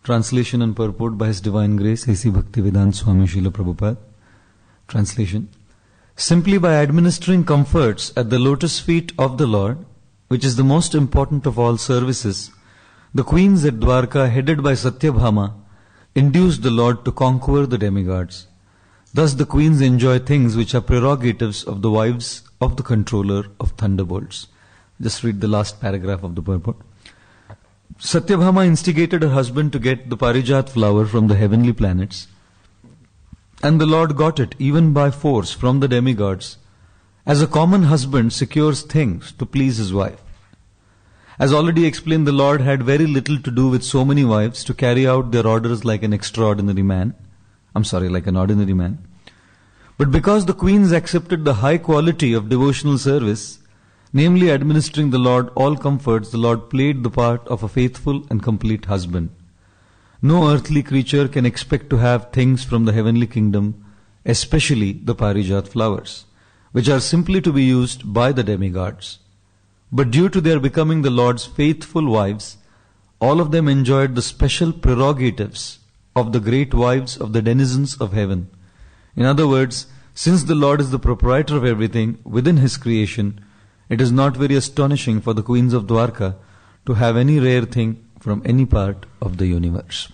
Translation and purport by His Divine Grace, A.C. Bhaktivedanta Swami Srila Prabhupada. Translation. Simply by administering comforts at the lotus feet of the Lord, which is the most important of all services, the queens at Dwarka, headed by Satyabhama, induced the Lord to conquer the demigods. Thus the queens enjoy things which are prerogatives of the wives of the controller of thunderbolts. Just read the last paragraph of the purport. Satyabhama instigated her husband to get the Parijat flower from the heavenly planets, and the Lord got it even by force from the demigods, as a common husband secures things to please his wife. As already explained, the Lord had very little to do with so many wives to carry out their orders like an ordinary man. But because the queens accepted the high quality of devotional service, namely administering the Lord all comforts, the Lord played the part of a faithful and complete husband. No earthly creature can expect to have things from the heavenly kingdom, especially the Parijat flowers, which are simply to be used by the demigods. But due to their becoming the Lord's faithful wives, all of them enjoyed the special prerogatives of the great wives of the denizens of heaven. In other words, since the Lord is the proprietor of everything within His creation, it is not very astonishing for the queens of Dwarka to have any rare thing from any part of the universe.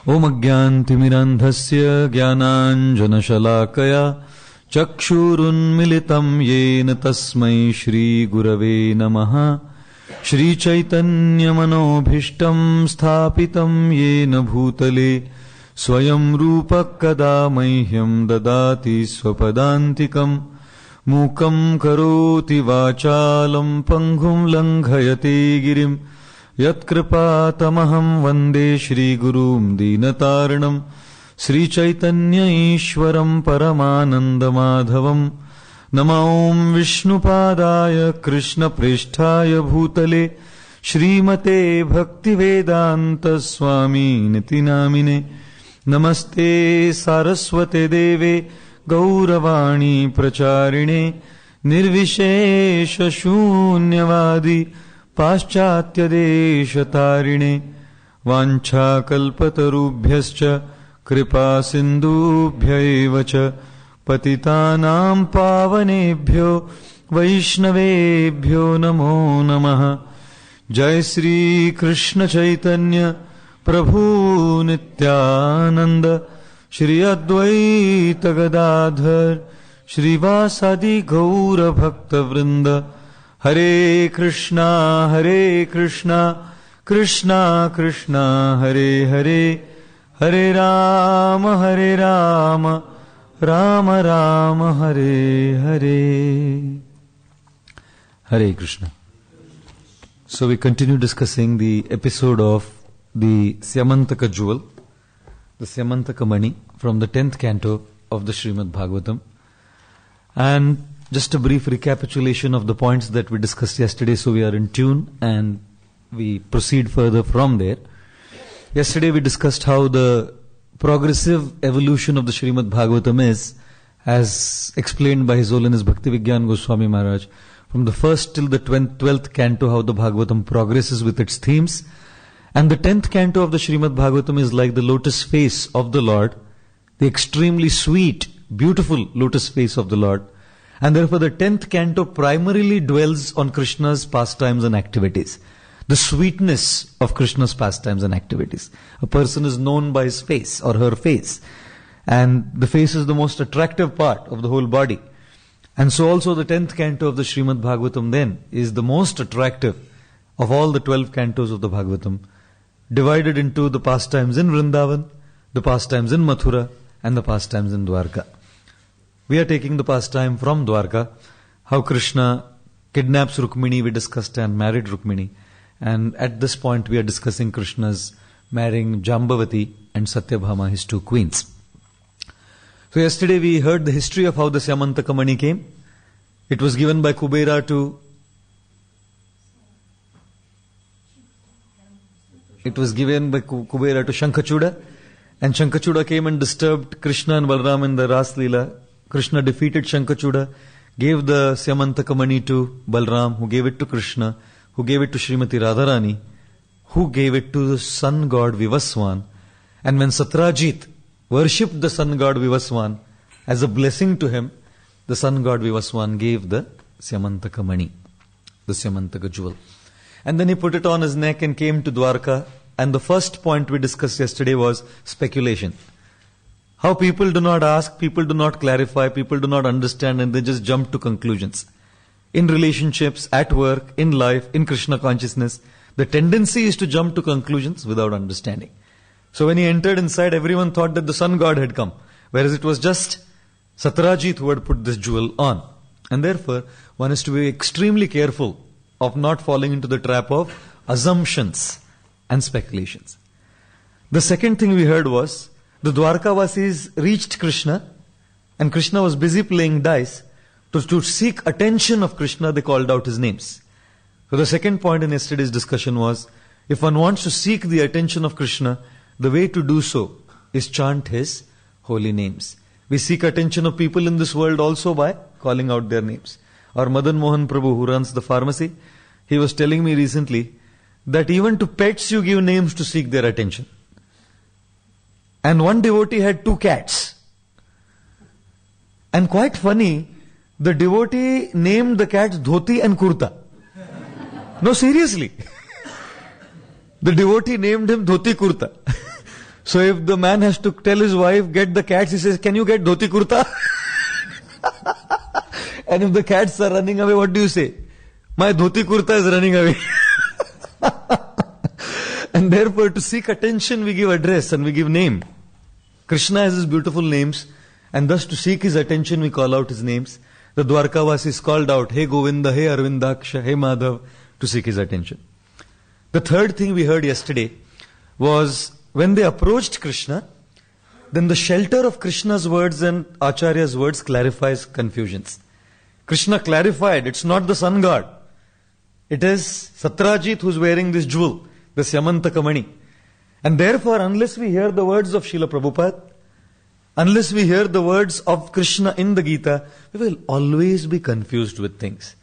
Om Ajnantimirandhasya Jnananjana Shalakaya Chakshurun Militam Yena Tasmai Shri Gurave Namaha Shri Chaitanya Manobhishtam Sthapitam Yena Bhutale Swayam Rupak Kada Mahyam Dadati Swapadantikam Mukam Karoti Vachalam Panghum Langhayate Girim Yat Kripatamaham Vande Shri Gurum Dinatarnam Sri Chaitanya Ishwaram Paramananda Madhavam Namaum Vishnupadaya Krishna Pristhaya Bhutale Shrimate Bhaktivedanta Swami Niti Namine Namaste Saraswate Deve Gauravani Pracharine Nirvishesha Shunyavadi Paschatya Deshatarine Vancha Kalpatarubhyascha Kripa Sindhubhyaevacha Patitanam Pavanebhyo Vaishnavebhyo Namo Namaha Jai Sri Krishna Chaitanya Prabhu Nityananda Shri Advaita Gadadhar Shri Vasadi Gaura Bhakta Vrinda Hare Krishna Krishna Krishna Hare Hare Hare Rama Rama Rama Hare Hare. Hare Krishna. So we continue discussing the episode of the Shyamantaka jewel, the Shyamantaka Mani, from the 10th canto of the Srimad Bhagavatam. And just a brief recapitulation of the points that we discussed yesterday, so we are in tune and we proceed further from there. Yesterday we discussed how the progressive evolution of the Srimad Bhagavatam is, as explained by His Holiness Bhaktivigyan Goswami Maharaj, from the first till the 12th canto, how the Bhagavatam progresses with its themes. And the 10th canto of the Srimad Bhagavatam is like the lotus face of the Lord, the extremely sweet, beautiful lotus face of the Lord. And therefore the 10th canto primarily dwells on Krishna's pastimes and activities. The sweetness of Krishna's pastimes and activities. A person is known by his face or her face. And the face is the most attractive part of the whole body. And so also the 10th canto of the Srimad Bhagavatam then is the most attractive of all the 12 cantos of the Bhagavatam, divided into the pastimes in Vrindavan, the pastimes in Mathura, and the pastimes in Dwarka. We are taking the pastime from Dwarka, how Krishna kidnaps Rukmini, we discussed, and married Rukmini. And at this point we are discussing Krishna's marrying Jambavati and Satyabhama, his two queens. So yesterday we heard the history of how the Shyamantaka Mani came. It was given by Kubera to Shankachuda, and Shankachuda came and disturbed Krishna and Balram in the Ras Leela. Krishna defeated Shankachuda, gave the Shyamantaka Mani to Balram, who gave it to Krishna, who gave it to Srimati Radharani, who gave it to the sun god Vivaswan. And when Satyajit worshipped the sun god Vivaswan, as a blessing to him, the sun god Vivaswan gave the Shyamantaka mani, the Shyamantaka jewel. And then he put it on his neck and came to Dwarka. And the first point we discussed yesterday was speculation. How people do not ask, people do not clarify, people do not understand, and they just jump to conclusions. In relationships, at work, in life, in Krishna consciousness, the tendency is to jump to conclusions without understanding. So when he entered inside, everyone thought that the sun god had come, whereas it was just Satyajit who had put this jewel on. And therefore, one is to be extremely careful of not falling into the trap of assumptions and speculations. The second thing we heard was, the Dwarkavasis reached Krishna, and Krishna was busy playing dice. To seek attention of Krishna, they called out his names. So the second point in yesterday's discussion was, if one wants to seek the attention of Krishna, the way to do so is chant his holy names. We seek attention of people in this world also by calling out their names. Our Madan Mohan Prabhu, who runs the pharmacy, he was telling me recently that even to pets you give names to seek their attention. And one devotee had 2 cats. And quite funny, the devotee named the cats Dhoti and Kurta. No, seriously. The devotee named him Dhoti Kurta. So if the man has to tell his wife, get the cats, he says, can you get Dhoti Kurta? And if the cats are running away, what do you say? My Dhoti Kurta is running away. And therefore, to seek attention, we give address and we give name. Krishna has his beautiful names, and thus to seek his attention, we call out his names. The Dwarkavasis called out, Hey Govinda, Hey Arvindaksha, Hey Madhav, to seek his attention. The third thing we heard yesterday was, when they approached Krishna, then the shelter of Krishna's words and Acharya's words clarifies confusions. Krishna clarified, it's not the sun god. It is Satyajit who's wearing this jewel, the Shyamantaka mani. And therefore, unless we hear the words of Srila Prabhupada, unless we hear the words of Krishna in the Gita, we will always be confused with things.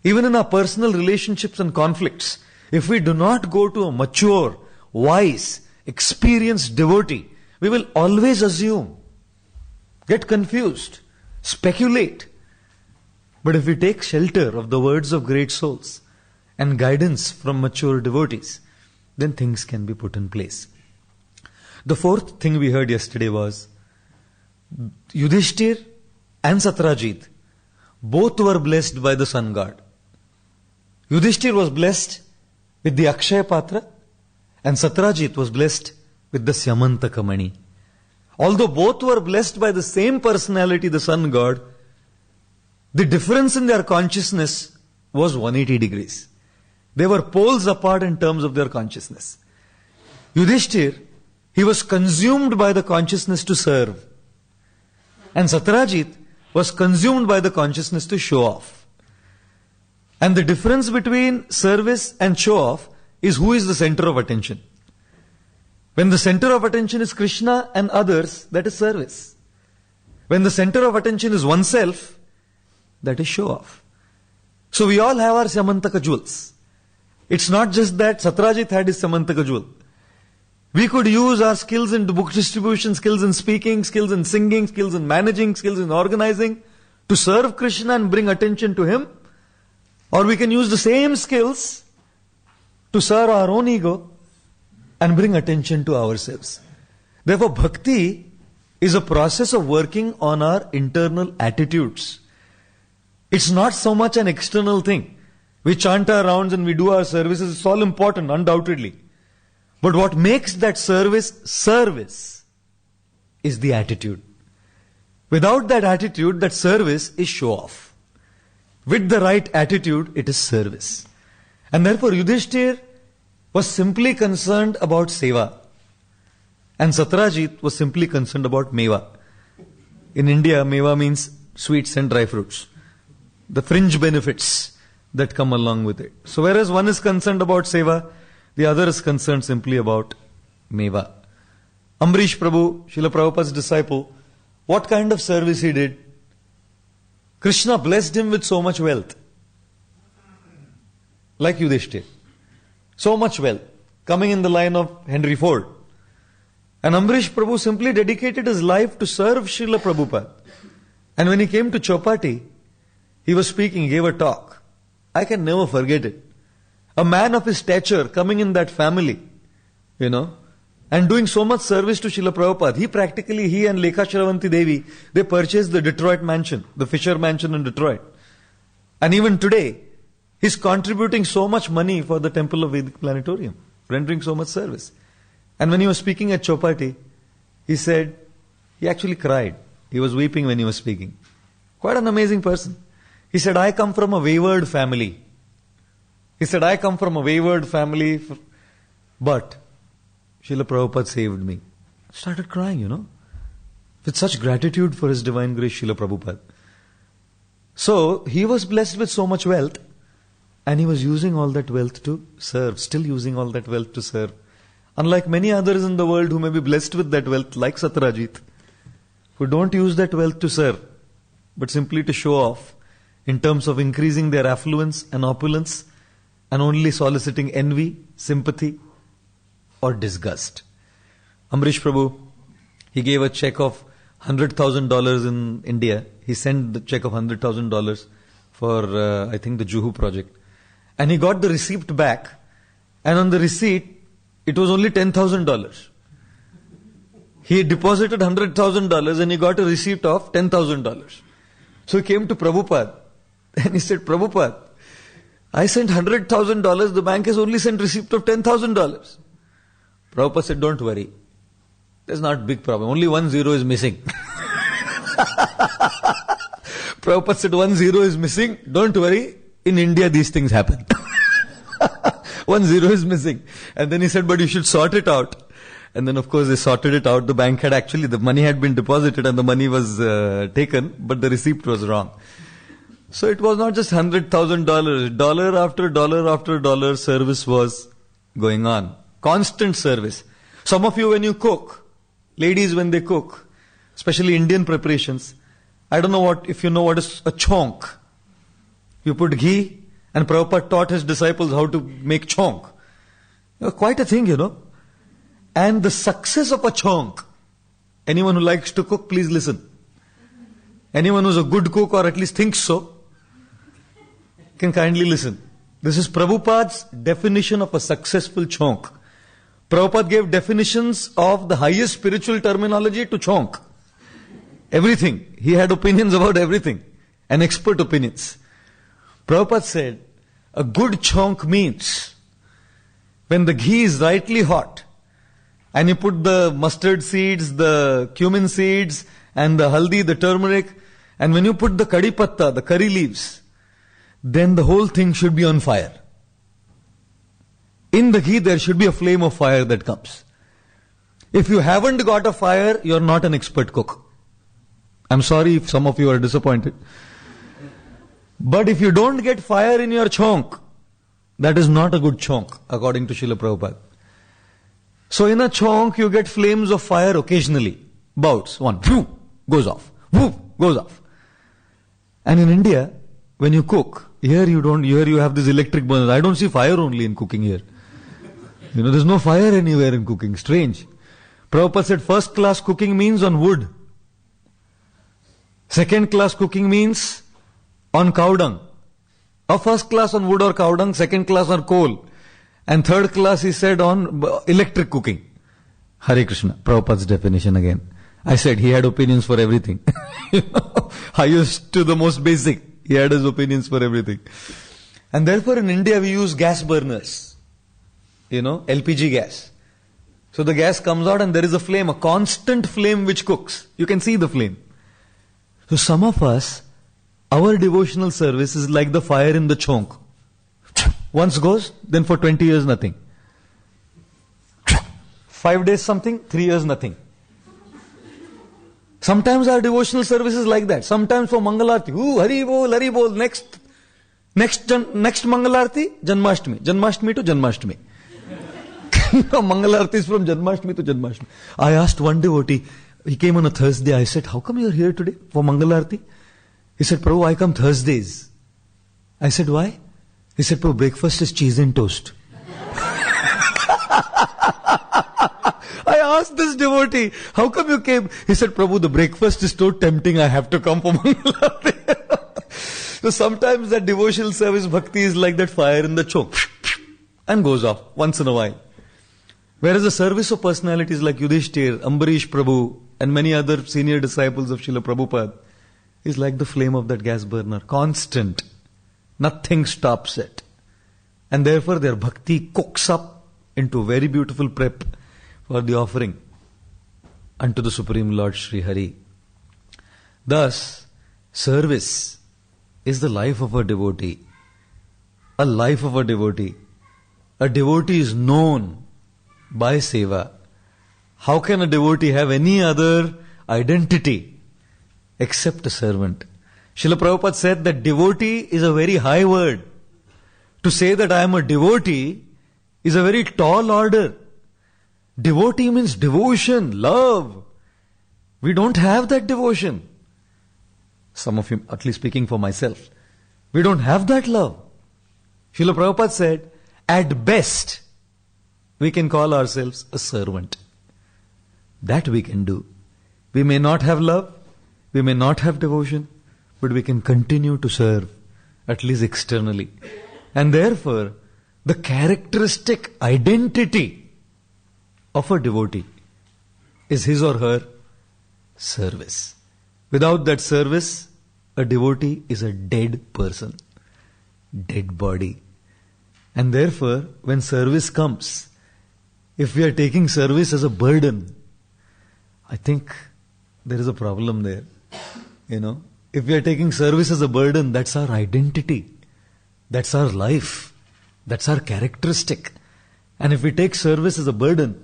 Even in our personal relationships and conflicts, if we do not go to a mature, wise, experienced devotee, we will always assume, get confused, speculate. But if we take shelter of the words of great souls and guidance from mature devotees, then things can be put in place. The fourth thing we heard yesterday was, Yudhishthir and Satyajit both were blessed by the sun god. Yudhishthir was blessed with the Akshaya Patra, and Satyajit was blessed with the Shyamantaka mani. Although both were blessed by the same personality, the sun god, the difference in their consciousness was 180 degrees. They were poles apart in terms of their consciousness. Yudhishthir, he was consumed by the consciousness to serve. And Satyajit was consumed by the consciousness to show off. And the difference between service and show off is who is the center of attention. When the center of attention is Krishna and others, that is service. When the center of attention is oneself, that is show off. So we all have our Shyamantaka jewels. It's not just that Satyajit had his Shyamantaka jewel. We could use our skills in book distribution, skills in speaking, skills in singing, skills in managing, skills in organizing to serve Krishna and bring attention to him. Or we can use the same skills to serve our own ego and bring attention to ourselves. Therefore, bhakti is a process of working on our internal attitudes. It's not so much an external thing. We chant our rounds and we do our services. It's all important, undoubtedly. But what makes that service is the attitude. Without that attitude, that service is show off. With the right attitude, it is service. And therefore, Yudhishthir was simply concerned about seva. And Satyajit was simply concerned about meva. In India, meva means sweets and dry fruits. The fringe benefits that come along with it. So whereas one is concerned about seva, the other is concerned simply about meva. Amrish Prabhu, Srila Prabhupada's disciple, what kind of service he did? Krishna blessed him with so much wealth. Like Yudhishthir. So much wealth. coming in the line of Henry Ford. And Amrish Prabhu simply dedicated his life to serve Srila Prabhupada. And when he came to Chowpatty, he was speaking, he gave a talk. I can never forget it. A man of his stature coming in that family, and doing so much service to Srila Prabhupada. He and Lekha Shravanti Devi, they purchased the Detroit mansion, the Fisher mansion in Detroit. And even today, he's contributing so much money for the Temple of Vedic Planetarium, rendering so much service. And when he was speaking at Chowpatty, he said, he actually cried. He was weeping when he was speaking. Quite an amazing person. He said, I come from a wayward family. But Srila Prabhupada saved me. Started crying, with such gratitude for his divine grace, Srila Prabhupada. So, he was blessed with so much wealth, and he was using all that wealth to serve, still using all that wealth to serve. Unlike many others in the world who may be blessed with that wealth, like Satyajit, who don't use that wealth to serve, but simply to show off in terms of increasing their affluence and opulence, and only soliciting envy, sympathy, or disgust. Amrish Prabhu, he gave a check of $100,000 in India. He sent the check of $100,000 for, I think, the Juhu project. And he got the receipt back. And on the receipt, it was only $10,000. He deposited $100,000 and he got a receipt of $10,000. So he came to Prabhupada and he said, Prabhupada, I sent $100,000, the bank has only sent receipt of $10,000. Prabhupada said, don't worry. There's not a big problem. Only 1 zero is missing. Prabhupada said, 1 zero is missing. Don't worry. In India, these things happen. 1 zero is missing. And then he said, but you should sort it out. And then, of course, they sorted it out. The bank had actually, the money had been deposited and the money was taken, but the receipt was wrong. So it was not just $100,000. Dollar after dollar after dollar service was going on. Constant service. Some of you, when you cook, ladies, when they cook, especially Indian preparations, I don't know if you know what is a chonk. You put ghee, and Prabhupada taught his disciples how to make chonk. Quite a thing, And the success of a chonk, anyone who likes to cook, please listen. Anyone who's a good cook or at least thinks so, can kindly listen. This is Prabhupada's definition of a successful chonk. Prabhupada gave definitions of the highest spiritual terminology to chonk. Everything. He had opinions about everything. And expert opinions. Prabhupada said, a good chonk means when the ghee is rightly hot and you put the mustard seeds, the cumin seeds and the haldi, the turmeric, and when you put the kadi patta, the curry leaves, then the whole thing should be on fire. In the ghee there should be a flame of fire that comes. If you haven't got a fire, you're not an expert cook. I'm sorry if some of you are disappointed. But if you don't get fire in your chonk, that is not a good chonk, according to Srila Prabhupada. So in a chonk, you get flames of fire occasionally. Bouts. One. Whoo, goes off. Whoo, goes off. And in India, when you cook, here you have this electric burners. I don't see fire only in cooking here. There's no fire anywhere in cooking. Strange. Prabhupada said first class cooking means on wood. Second class cooking means on cow dung. Or first class on wood or cow dung, second class on coal. And third class he said on electric cooking. Hare Krishna. Prabhupada's definition again. I said he had opinions for everything. Highest to the most basic. He had his opinions for everything. And therefore in India we use gas burners. LPG gas. So the gas comes out and there is a flame, a constant flame which cooks. You can see the flame. So some of us, our devotional service is like the fire in the chonk. Once goes, then for 20 years nothing. 5 days something, 3 years nothing. Sometimes our devotional service is like that. Sometimes for Mangalarti, Hari Bol, next Mangalarti, Janmashtami. Janmashtami to Janmashtami. Mangalarti is from Janmashtami to Janmashtami. I asked one devotee, he came on a Thursday. I said, how come you are here today for Mangalarti? He said, Prabhu, I come Thursdays. I said, why? He said, Prabhu, breakfast is cheese and toast. I asked this devotee, how come you came? He said, Prabhu, the breakfast is so tempting, I have to come for Mangalarti. So sometimes that devotional service bhakti is like that fire in the choke and goes off once in a while. Whereas the service of personalities like Yudhishthir, Ambarish Prabhu and many other senior disciples of Srila Prabhupada is like the flame of that gas burner, constant. Nothing stops it. And therefore their bhakti cooks up into very beautiful prep for the offering unto the Supreme Lord Sri Hari. Thus, service is the life of a devotee. A life of a devotee. A devotee is known by seva. How can a devotee have any other identity except a servant? Srila Prabhupada said that devotee is a very high word. To say that I am a devotee is a very tall order. Devotee means devotion, love. We don't have that devotion. Some of you, at least speaking for myself, we don't have that love. Srila Prabhupada said, at best, we can call ourselves a servant. That we can do. We may not have love, we may not have devotion, but we can continue to serve, at least externally. And therefore, the characteristic identity of a devotee is his or her service. Without that service, a devotee is a dead person, dead body. And therefore, when service comes, if we are taking service as a burden, I think there is a problem there. If we are taking service as a burden, that's our identity. That's our life. That's our characteristic. And if we take service as a burden,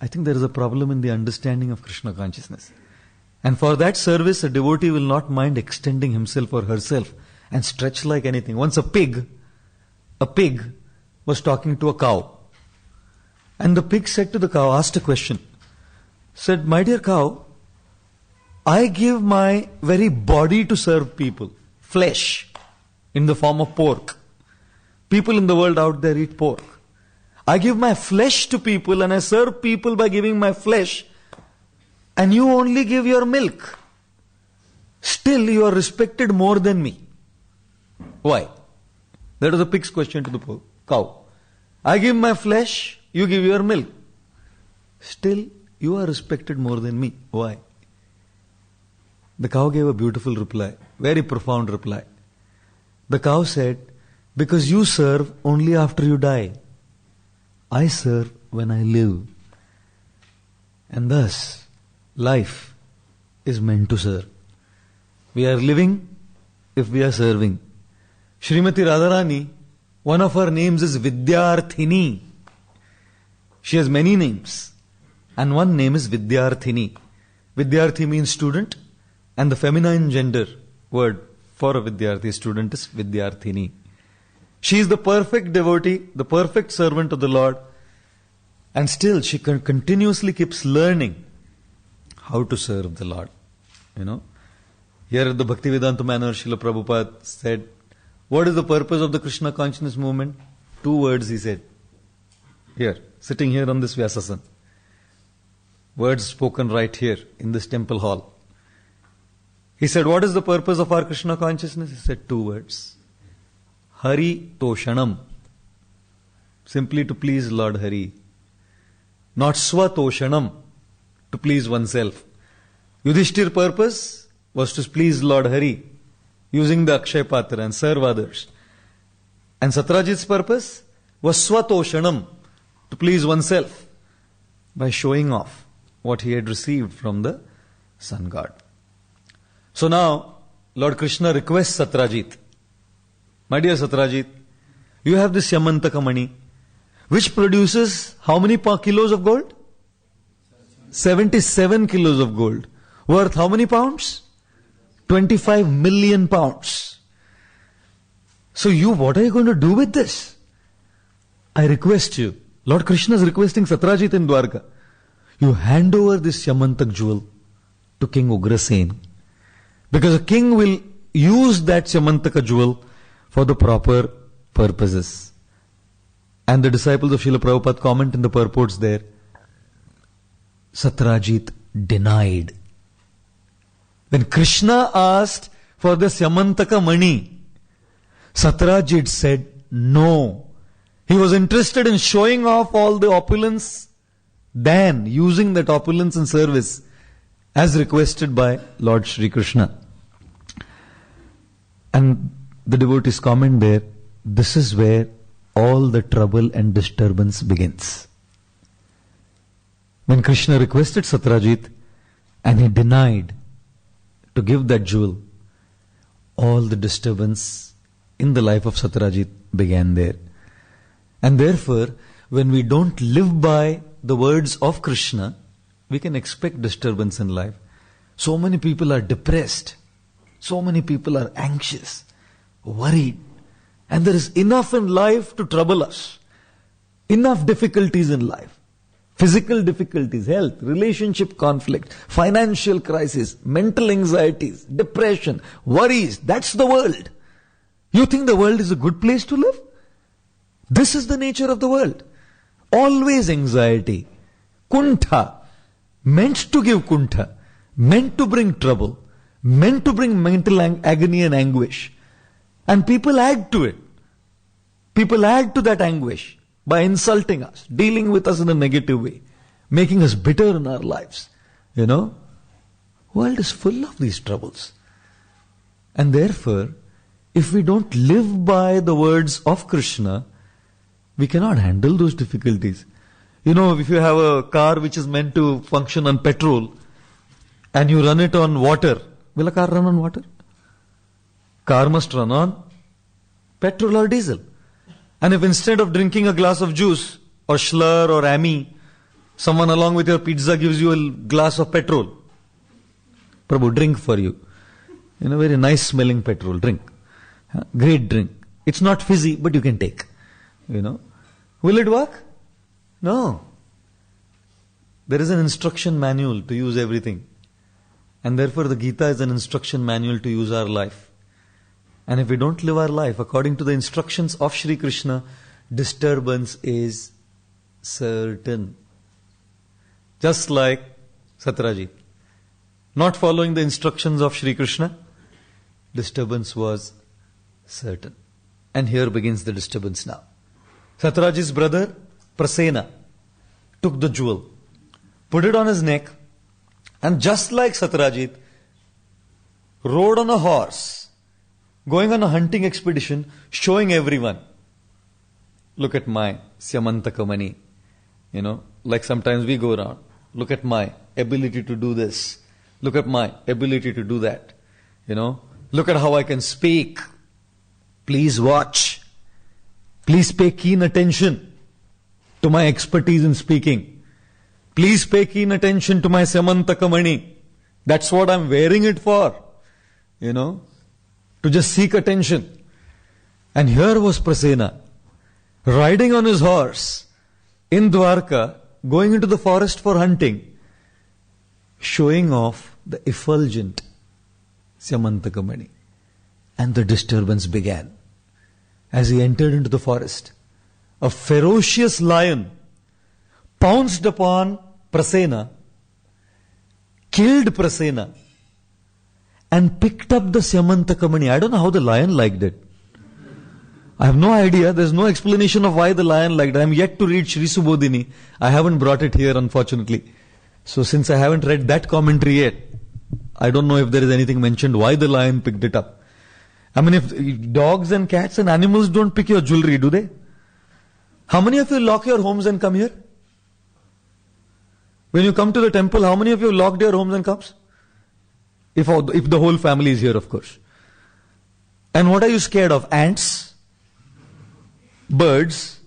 I think there is a problem in the understanding of Krishna consciousness. And for that service, a devotee will not mind extending himself or herself and stretch like anything. Once a pig was talking to a cow. And the pig said to the cow, asked a question. Said, my dear cow, I give my very body to serve people. Flesh in the form of pork. People in the world out there eat pork. I give my flesh to people and I serve people by giving my flesh, and you only give your milk. Still you are respected more than me. Why? That was the pig's question to the cow. I give my flesh, you give your milk. Still you are respected more than me. Why? The cow gave a beautiful reply, very profound reply. The cow said, because you serve only after you die. I serve when I live. And thus, life is meant to serve. We are living if we are serving. Srimati Radharani, one of her names is Vidyarthini. She has many names. And one name is Vidyarthini. Vidyarthi means student, and the feminine gender word for a Vidyarthi student is Vidyarthini. She is the perfect devotee, the perfect servant of the Lord, and still she continuously keeps learning how to serve the Lord. Here at the Bhaktivedanta manor, Srila Prabhupada said, what is the purpose of the Krishna consciousness movement? 2 words he said. Here, sitting here on this Vyasasana. Words spoken right here in this temple hall. He said, what is the purpose of our Krishna consciousness? He said 2 words. Hari Toshanam. Simply to please Lord Hari. Not Svatoshanam, to please oneself. Yudhishthir's purpose was to please Lord Hari, using the Akshay Patra and serve others. And Satrajit's purpose was Svatoshanam, to please oneself, by showing off what he had received from the sun god. So now, Lord Krishna requests Satrajit, my dear Satrajit, you have this Shyamantaka money, which produces how many kilos of gold? 77 kilos of gold. Worth how many pounds? 25 million pounds. So what are you going to do with this? I request you, Lord Krishna is requesting Satrajit in Dwarka, you hand over this Shyamantaka jewel to King Ugrasen. Because a king will use that Shyamantaka jewel for the proper purposes. And the disciples of Srila Prabhupada comment in the purports there, Satyajit denied. When Krishna asked for the Shyamantaka money, Satyajit said no. He was interested in showing off all the opulence than using that opulence in service as requested by Lord Shri Krishna. And the devotees comment there, this is where all the trouble and disturbance begins. When Krishna requested Satyajit and he denied to give that jewel, all the disturbance in the life of Satyajit began there. And therefore, when we don't live by the words of Krishna, we can expect disturbance in life. So many people are depressed. So many people are anxious, worried. And there is enough in life to trouble us. Enough difficulties in life. Physical difficulties, health, relationship conflict, financial crisis, mental anxieties, depression, worries. That's the world. You think the world is a good place to live? This is the nature of the world. Always anxiety. Kuntha. Meant to give kuntha. Meant to bring trouble. Meant to bring mental agony and anguish. And people add to it. People add to that anguish by insulting us, dealing with us in a negative way, making us bitter in our lives. You know, world is full of these troubles. And therefore, if we don't live by the words of Krishna, we cannot handle those difficulties. You know, if you have a car which is meant to function on petrol and you run it on water, will a car run on water? Car must run on petrol or diesel. And if instead of drinking a glass of juice or Schlur or Ami, someone along with your pizza gives you a glass of petrol, Prabhu, drink for you. You know, very nice smelling petrol, drink. Great drink. It's not fizzy, but you can take. You know. Will it work? No. There is an instruction manual to use everything. And therefore the Gita is an instruction manual to use our life. And if we don't live our life according to the instructions of Shri Krishna, disturbance is certain. Just like Satyajit. Not following the instructions of Shri Krishna, disturbance was certain. And here begins the disturbance now. Satyajit's brother, Prasena, took the jewel, put it on his neck, and just like Satyajit, rode on a horse, going on a hunting expedition, showing everyone, look at my Shyamantaka money. You know, like sometimes we go around, look at my ability to do this, look at my ability to do that. You know, look at how I can speak. Please watch. Please pay keen attention to my expertise in speaking. Please pay keen attention to my Shyamantaka money. That's what I'm wearing it for. You know, to just seek attention. And here was Prasena, riding on his horse in Dwarka, going into the forest for hunting, showing off the effulgent Shyamantaka money. And the disturbance began. As he entered into the forest, a ferocious lion pounced upon Prasena, killed Prasena, and picked up the Shyamantaka money. I don't know how the lion liked it. I have no idea. There's no explanation of why the lion liked it. I am yet to read Sri Subodhini. I haven't brought it here, unfortunately. So since I haven't read that commentary yet, I don't know if there is anything mentioned why the lion picked it up. I mean, if dogs and cats and animals don't pick your jewelry, do they? How many of you lock your homes and come here? When you come to the temple, how many of you locked your homes and comes? If the whole family is here, of course. And what are you scared of? Ants? Birds?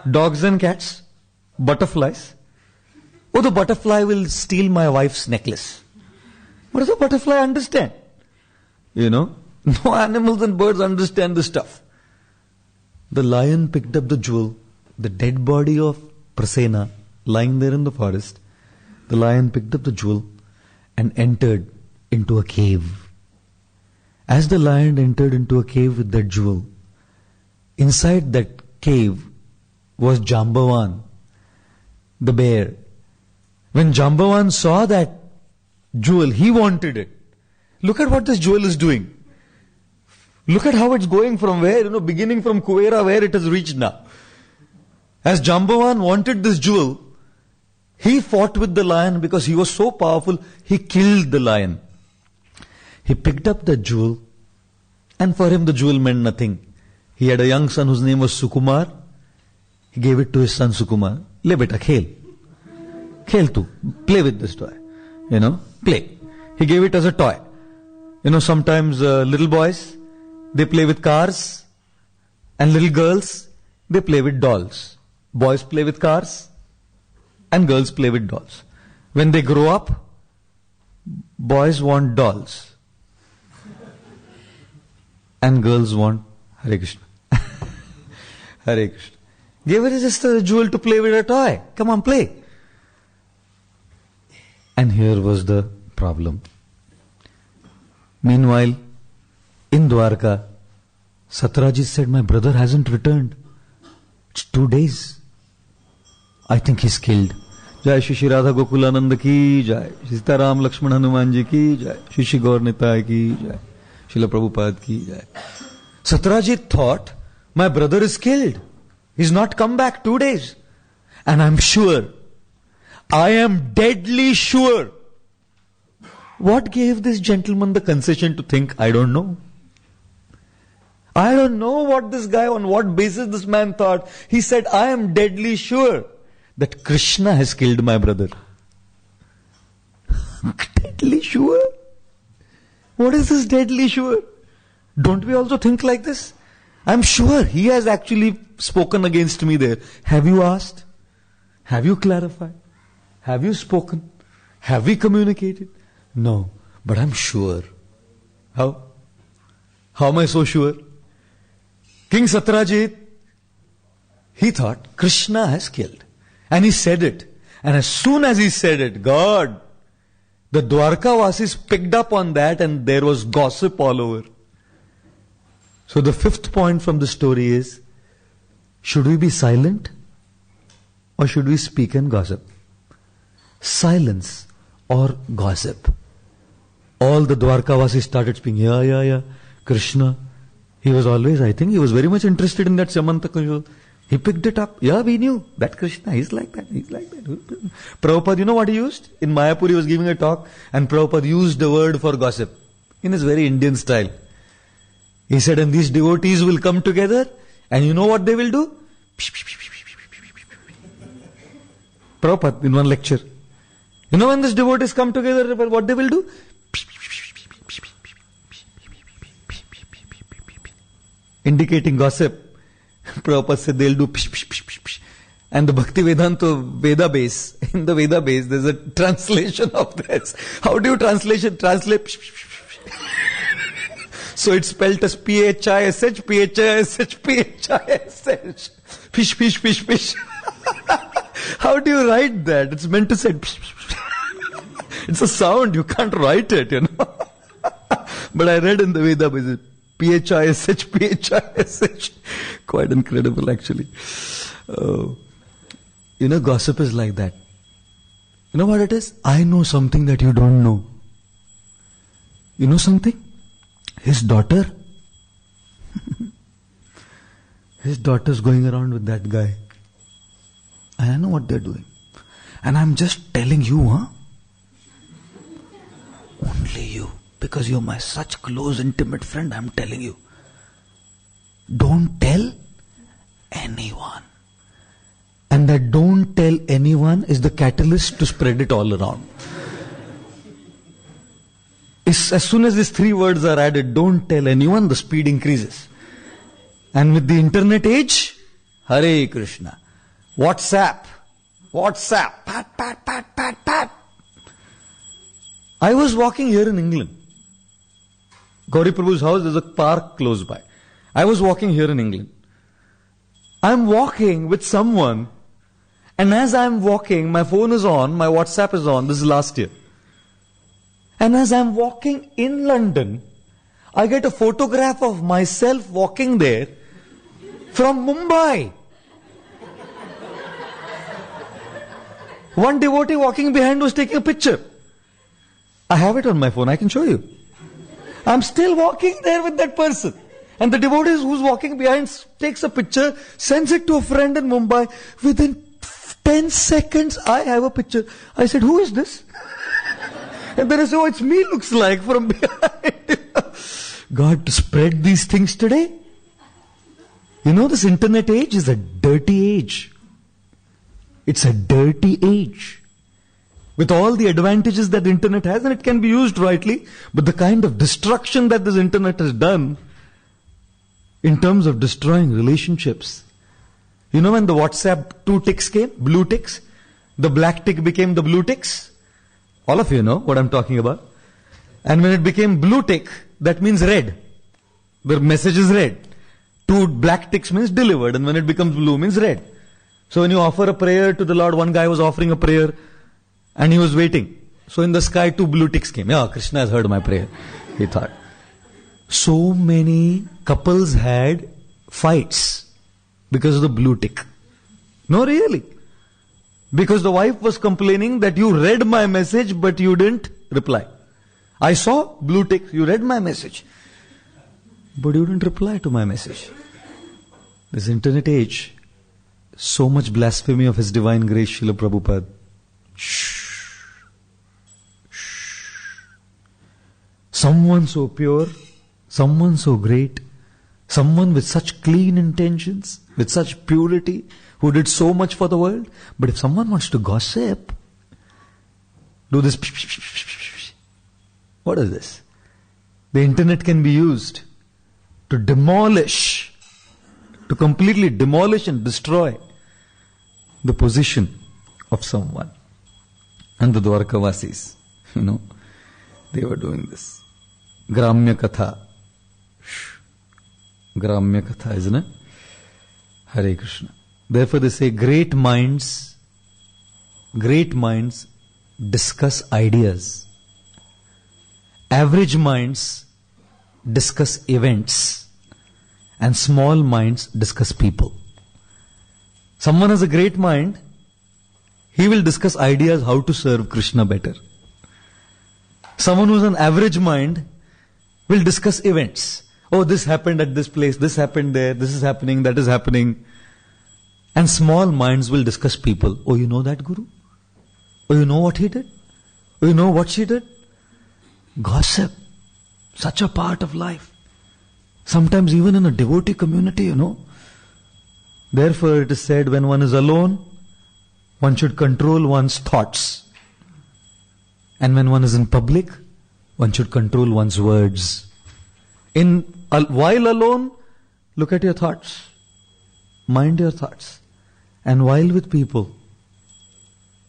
Dogs and cats? Butterflies? Oh, the butterfly will steal my wife's necklace. What does the butterfly understand? You know? No animals and birds understand this stuff. The lion picked up the jewel, the dead body of Prasena lying there in the forest. The lion picked up the jewel and entered into a cave. As the lion entered into a cave with that jewel, inside that cave was Jambavan, the bear. When Jambavan saw that jewel, he wanted it. Look at what this jewel is doing. Look at how it's going from where, beginning from Kuvera, where it has reached now. As Jambavan wanted this jewel, he fought with the lion because he was so powerful, he killed the lion. He picked up the jewel, and for him the jewel meant nothing. He had a young son whose name was Sukumar. He gave it to his son Sukumar. Le beta, khel. Khel tu. Play with this toy. Play. He gave it as a toy. Sometimes little boys, they play with cars, and little girls, they play with dolls. Boys play with cars, and girls play with dolls. When they grow up, boys want dolls, and girls want Hare Krishna. Hare Krishna. Gave it just a jewel to play with, a toy. Come on, play. And here was the problem. Meanwhile, in Dwarka, Satyajit said, my brother hasn't returned. It's 2 days. I think he's killed. Jai Shri Radha Gokulananda ki jai. Sita Ram Lakshman Hanuman ji ki jai. Shri Gaur Nitai ki jai. Srila Prabhupada ki jai. Satyajit thought, my brother is killed. He's not come back 2 days. And I'm sure, I am deadly sure. What gave this gentleman the concession to think, I don't know? I don't know what this guy, on what basis this man thought. He said, I am deadly sure that Krishna has killed my brother. Deadly sure? What is this deadly sure? Don't we also think like this? I'm sure he has actually spoken against me there. Have you asked? Have you clarified? Have you spoken? Have we communicated? No, but I'm sure. How? How am I so sure? King Satyajit, he thought Krishna has killed. And he said it. And as soon as he said it, God, the Dwarkavasis picked up on that and there was gossip all over. So the fifth point from the story is, should we be silent or should we speak and gossip? Silence or gossip. All the Dwarkavasis started speaking, yeah, Krishna. He was always, I think, he was very much interested in that Shyamantaka. He picked it up. Yeah, we knew that Krishna, he's like that. Prabhupada, you know what he used? In Mayapur he was giving a talk and Prabhupada used the word for gossip in his very Indian style. He said, and these devotees will come together and you know what they will do? Prabhupada in one lecture. You know when these devotees come together, what they will do? Indicating gossip. Prabhupada said they'll do pish, pish, pish, pish, pish. And the Bhakti Vedanta Veda base, in the Veda base, there's a translation of this. How do you translate pish, pish, pish, pish. So it's spelled as P-H-I-S-H, P-H-I-S-H, P-H-I-S-H. Pish, pish, pish, pish. How do you write that? It's meant to say pish, pish, pish. It's a sound, you can't write it, But I read in the Veda base, P-H-I-S-H, P-H-I-S-H. Quite incredible, actually. Gossip is like that. You know what it is? I know something that you don't know. You know something? His daughter. His daughter's going around with that guy. And I know what they're doing. And I'm just telling you, Only you. Because you're my such close, intimate friend, I'm telling you. Don't tell anyone. And that don't tell anyone is the catalyst to spread it all around. As soon as these 3 words are added, don't tell anyone, the speed increases. And with the internet age, Hare Krishna. WhatsApp. Pat. I was walking here in England. Gauri Prabhu's house, there's a park close by. I was walking here in England. I'm walking with someone, and as I'm walking, my phone is on, my WhatsApp is on, this is last year. And as I'm walking in London, I get a photograph of myself walking there from Mumbai. One devotee walking behind was taking a picture. I have it on my phone, I can show you. I'm still walking there with that person. And the devotee who's walking behind takes a picture, sends it to a friend in Mumbai. Within 10 seconds, I have a picture. I said, who is this? And then I said, oh, it's me, looks like, from behind. God, to spread these things today? You know, this internet age is a dirty age. It's a dirty age. With all the advantages that the internet has, and it can be used rightly, but the kind of destruction that this internet has done in terms of destroying relationships. You know, when the WhatsApp 2 ticks came, blue ticks, the black tick became the blue ticks. All of you know what I'm talking about. And when it became blue tick, that means read. The message is read. 2 black ticks means delivered, and when it becomes blue means read. So when you offer a prayer to the Lord, one guy was offering a prayer and he was waiting. So in the sky 2 blue ticks came. Yeah, Krishna has heard my prayer, he thought. So many couples had fights because of the blue tick. No, really. Because the wife was complaining that you read my message but you didn't reply. I saw blue tick, you read my message, but you didn't reply to my message. This internet age, so much blasphemy of His Divine Grace, Srila Prabhupada. Shh. Shh. Someone so pure, someone so great, someone with such clean intentions, with such purity, who did so much for the world. But if someone wants to gossip, do this. What is this? The internet can be used to demolish, to completely demolish and destroy the position of someone. And the Dwarkavasis, they were doing this. Gramya Katha. Gramya Katha, isn't it? Hare Krishna. Therefore they say great minds discuss ideas. Average minds discuss events. And small minds discuss people. Someone has a great mind, he will discuss ideas how to serve Krishna better. Someone who has an average mind will discuss events. Oh, this happened at this place, this happened there, this is happening, that is happening. And small minds will discuss people. Oh, you know that Guru? Oh, you know what he did? Oh, you know what she did? Gossip. Such a part of life. Sometimes even in a devotee community, Therefore it is said, when one is alone, one should control one's thoughts. And when one is in public, one should control one's words. While alone, look at your thoughts. Mind your thoughts. And while with people,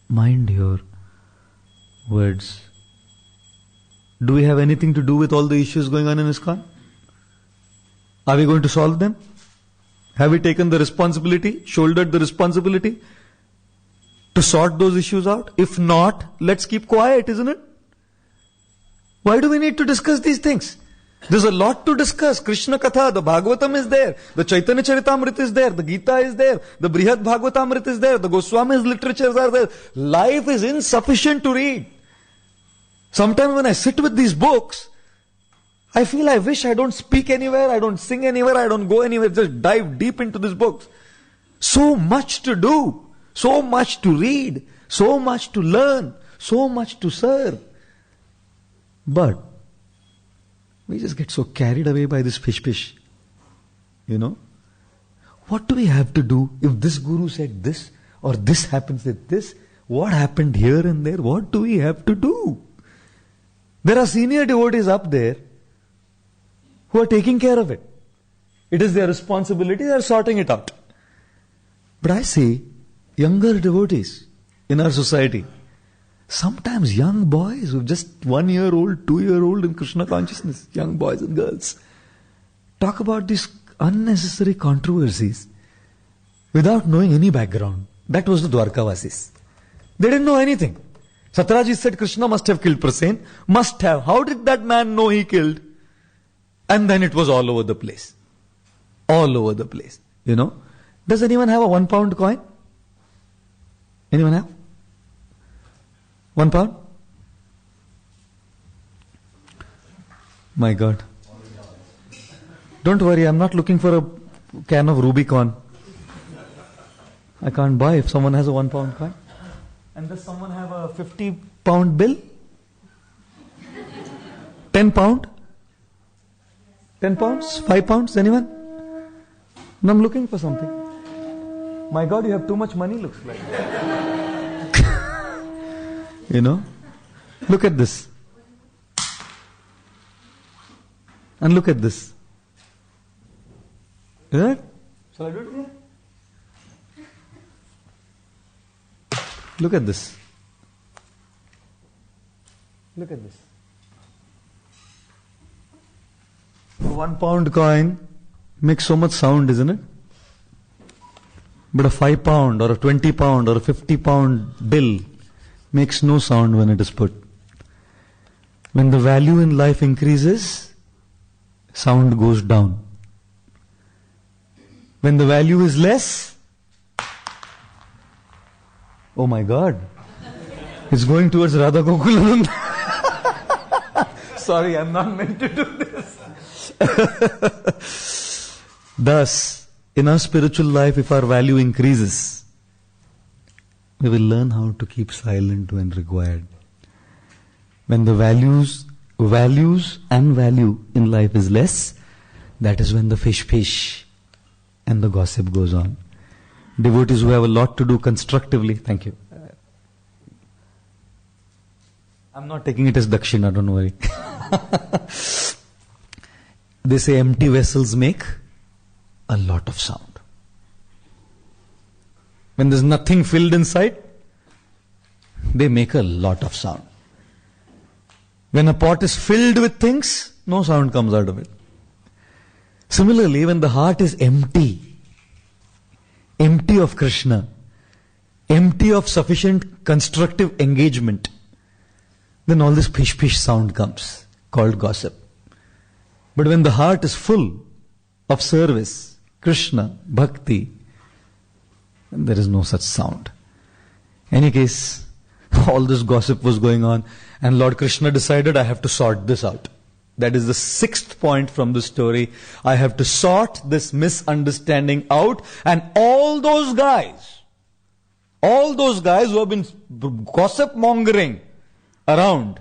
mind your words. Do we have anything to do with all the issues going on in ISKCON? Are we going to solve them? Have we taken the responsibility, shouldered the responsibility to sort those issues out? If not, let's keep quiet, isn't it? Why do we need to discuss these things? There's a lot to discuss. Krishna Katha, the Bhagavatam is there, the Chaitanya Charitamrita is there, the Gita is there, the Brihad Bhagavatamrita is there, the Goswami's literatures are there. Life is insufficient to read. Sometimes when I sit with these books, I feel I wish I don't speak anywhere, I don't sing anywhere, I don't go anywhere, just dive deep into these books. So much to do, so much to read, so much to learn, so much to serve. But we just get so carried away by this fish. What do we have to do if this Guru said this, or this happens with this? What happened here and there? What do we have to do? There are senior devotees up there who are taking care of it. It is their responsibility, they are sorting it out. But I see younger devotees in our society, sometimes young boys who are just 1 year old, 2 year old in Krishna consciousness, young boys and girls, talk about these unnecessary controversies without knowing any background. That was the Dwarkavasis. They didn't know anything. Satyajit said Krishna must have killed Prasen. Must have. How did that man know he killed? And then it was all over the place. All over the place. Does anyone have a £1 coin? Anyone have? £1? My God. Don't worry, I'm not looking for a can of Rubicon. I can't buy if someone has a £1 coin. And does someone have a £50 bill? £10? £10? £5? Anyone? No, I'm looking for something. My God, you have too much money, looks like. You know? Look at this. And look at this. Is it? Shall I do it here? Look at this. Look at this. A £1 coin makes so much sound, isn't it? But a £5 or a £20 or a £50 bill makes no sound when it is put. When the value in life increases, sound goes down. When the value is less, oh my God, it's going towards Radha Gokulanand. Sorry, I'm not meant to do this. Thus, in our spiritual life, if our value increases, we will learn how to keep silent when required. When the values and value in life is less, that is when the fish and the gossip goes on. Devotees who have a lot to do constructively, thank you. I'm not taking it as dakshina, don't worry. They say empty vessels make a lot of sound. When there's nothing filled inside, they make a lot of sound. When a pot is filled with things, no sound comes out of it. Similarly, when the heart is empty of Krishna, empty of sufficient constructive engagement, then all this pish sound comes, called gossip. But when the heart is full of service, Krishna, bhakti, there is no such sound. Any case, all this gossip was going on, and Lord Krishna decided, I have to sort this out. That is the 6th point from the story. I have to sort this misunderstanding out, and all those guys who have been gossip mongering around,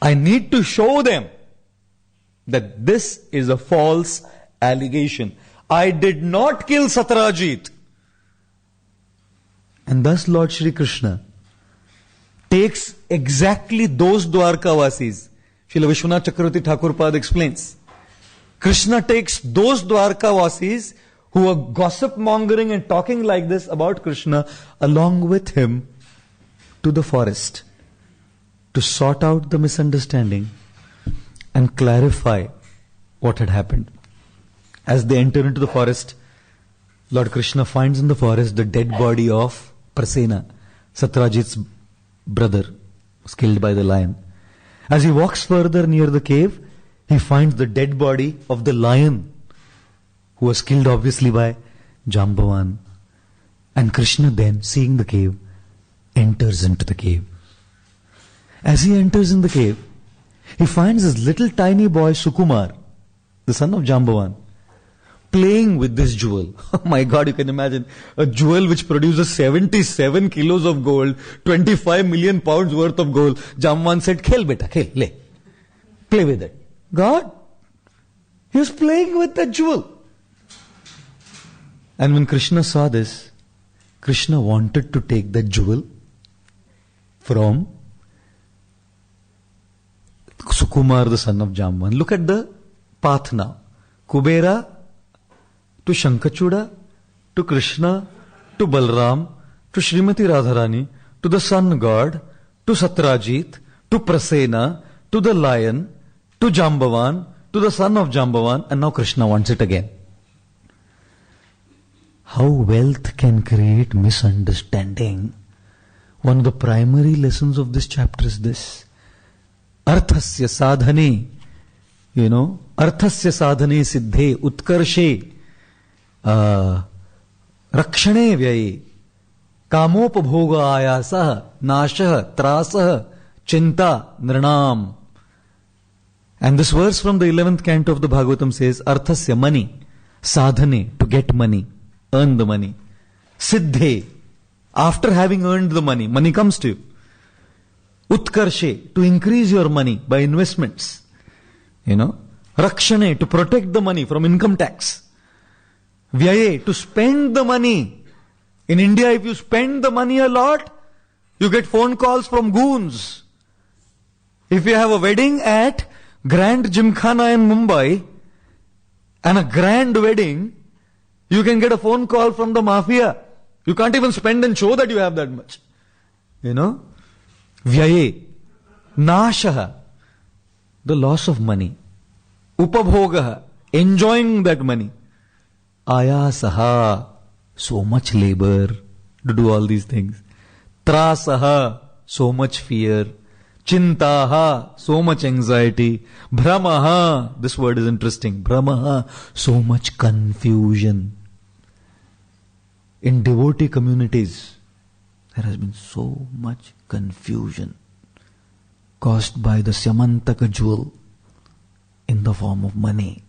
I need to show them that this is a false allegation. I did not kill Satyajit. And thus Lord Shri Krishna takes exactly those Dwarkavasis. Srila Vishwanath Chakravarti Thakurpad explains. Krishna takes those Dwarkavasis who are gossip mongering and talking like this about Krishna along with him to the forest to sort out the misunderstanding and clarify what had happened. As they enter into the forest, Lord Krishna finds in the forest the dead body of Prasena, Satyajit's brother, was killed by the lion. As he walks further near the cave, he finds the dead body of the lion, who was killed obviously by Jambavan. And Krishna then, seeing the cave, enters into the cave. As he enters in the cave, he finds his little tiny boy Sukumar, the son of Jambavan, playing with this jewel. Oh my God, you can imagine a jewel which produces 77 kilos of gold, 25 million pounds worth of gold. Jambavan said, "Khel beta, khel, le. Play with it." God, he was playing with the jewel. And when Krishna saw this, Krishna wanted to take the jewel from Sukumar, the son of Jambavan. Look at the path now. Kubera to Shankachuda, to Krishna, to Balram, to Srimati Radharani, to the sun god, to Satyajit, to Prasena, to the lion, to Jambavan, to the son of Jambavan, and now Krishna wants it again. How wealth can create misunderstanding. One of the primary lessons of this chapter is this. Arthasya sadhane, arthasya sadhane siddhe utkarshe rakshane vyaye Kamopabhoga ayasah, nashah, trasah, chinta, nirnam. And this verse from the 11th canto of the Bhagavatam says, Arthasya, money, sadhane, to get money, earn the money. Siddhe, after having earned the money, money comes to you. Utkarshe, to increase your money by investments. Rakshane, to protect the money from income tax. Vyaye, to spend the money. In India, if you spend the money a lot, you get phone calls from goons. If you have a wedding at Grand Gymkhana in Mumbai and a grand wedding, you can get a phone call from the mafia. You can't even spend and show that you have that much. Vyaye, nashaha, the loss of money. Upabhogaha, enjoying that money. Ayasaha, so much labor to do all these things. Trasaha, so much fear. Chintaha, so much anxiety. Brahmaha, this word is interesting. Brahmaha, so much confusion. In devotee communities, there has been so much confusion caused by the Shyamantaka jewel in the form of money.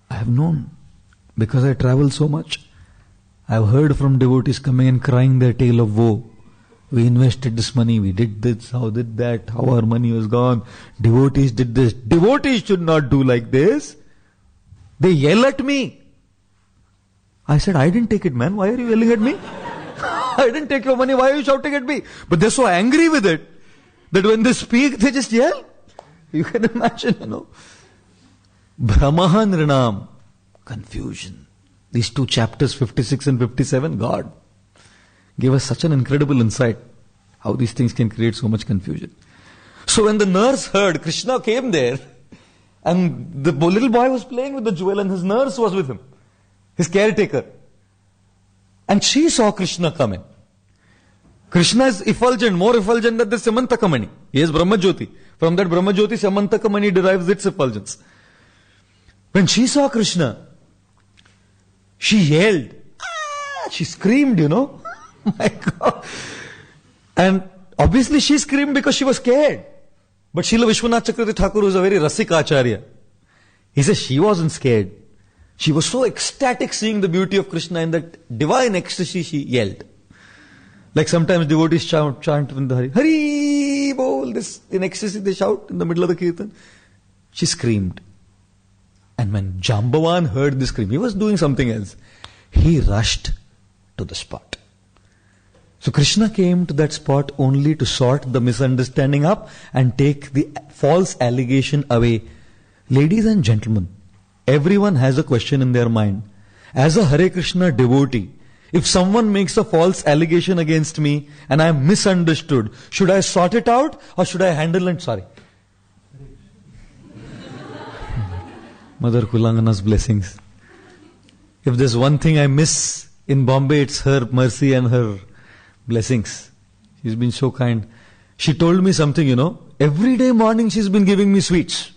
I have known, because I travel so much, I have heard from devotees coming and crying their tale of woe. We invested this money, we did this, how did that, how our money was gone. Devotees did this. Devotees should not do like this. They yell at me. I said, I didn't take it, man. Why are you yelling at me? I didn't take your money. Why are you shouting at me? But they're so angry with it that when they speak, they just yell. You can imagine, Brahmaha Nirnam, confusion. These two chapters, 56 and 57, God gave us such an incredible insight how these things can create so much confusion. So when the nurse heard, Krishna came there and the little boy was playing with the jewel and his nurse was with him, his caretaker. And she saw Krishna coming. Krishna is effulgent, more effulgent than the Shyamantaka mani. He is Brahmajyoti. From that Brahmajyoti, Shyamantaka mani derives its effulgence. When she saw Krishna, she yelled. She screamed, My God. And obviously she screamed because she was scared. But Srila Vishwanath Chakravarti Thakur was a very rasik acharya. He says she wasn't scared. She was so ecstatic seeing the beauty of Krishna in that divine ecstasy, she yelled. Like sometimes devotees chant in the Hari. Hari Bol! This, in ecstasy they shout in the middle of the kirtan. She screamed. And when Jambavan heard this scream, he was doing something else. He rushed to the spot. So Krishna came to that spot only to sort the misunderstanding up and take the false allegation away. Ladies and gentlemen, everyone has a question in their mind. As a Hare Krishna devotee, if someone makes a false allegation against me and I am misunderstood, should I sort it out or should I handle it? Sorry. Mother Kulangana's blessings. If there's one thing I miss in Bombay, it's her mercy and her blessings. She's been so kind. She told me something, every day morning she's been giving me sweets.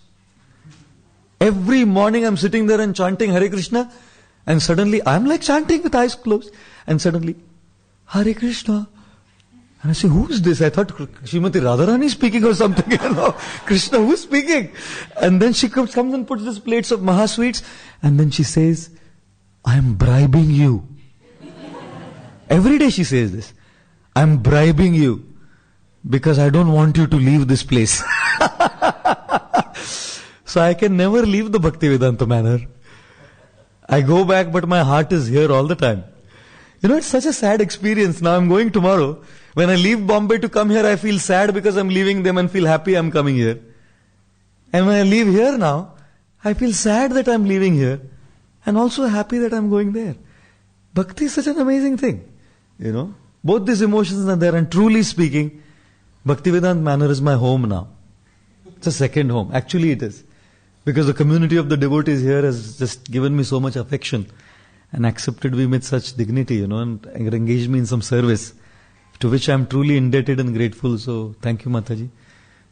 Every morning I'm sitting there and chanting Hare Krishna, and suddenly I'm like chanting with eyes closed, and suddenly Hare Krishna. And I say, who's this? I thought Srimati Radharani is speaking or something, Krishna, who's speaking? And then she comes and puts these plates of Mahasweets, and then she says, I'm bribing you. Every day she says this. I'm bribing you because I don't want you to leave this place. So I can never leave the Bhaktivedanta manor. I go back, but my heart is here all the time. It's such a sad experience. Now I'm going tomorrow. When I leave Bombay to come here, I feel sad because I'm leaving them and feel happy I'm coming here. And when I leave here now, I feel sad that I'm leaving here and also happy that I'm going there. Bhakti is such an amazing thing. Both these emotions are there, and truly speaking, Bhaktivedanta manor is my home now. It's a second home. Actually it is. Because the community of the devotees here has just given me so much affection and accepted me with such dignity, and engaged me in some service to which I am truly indebted and grateful. So thank you, Mataji.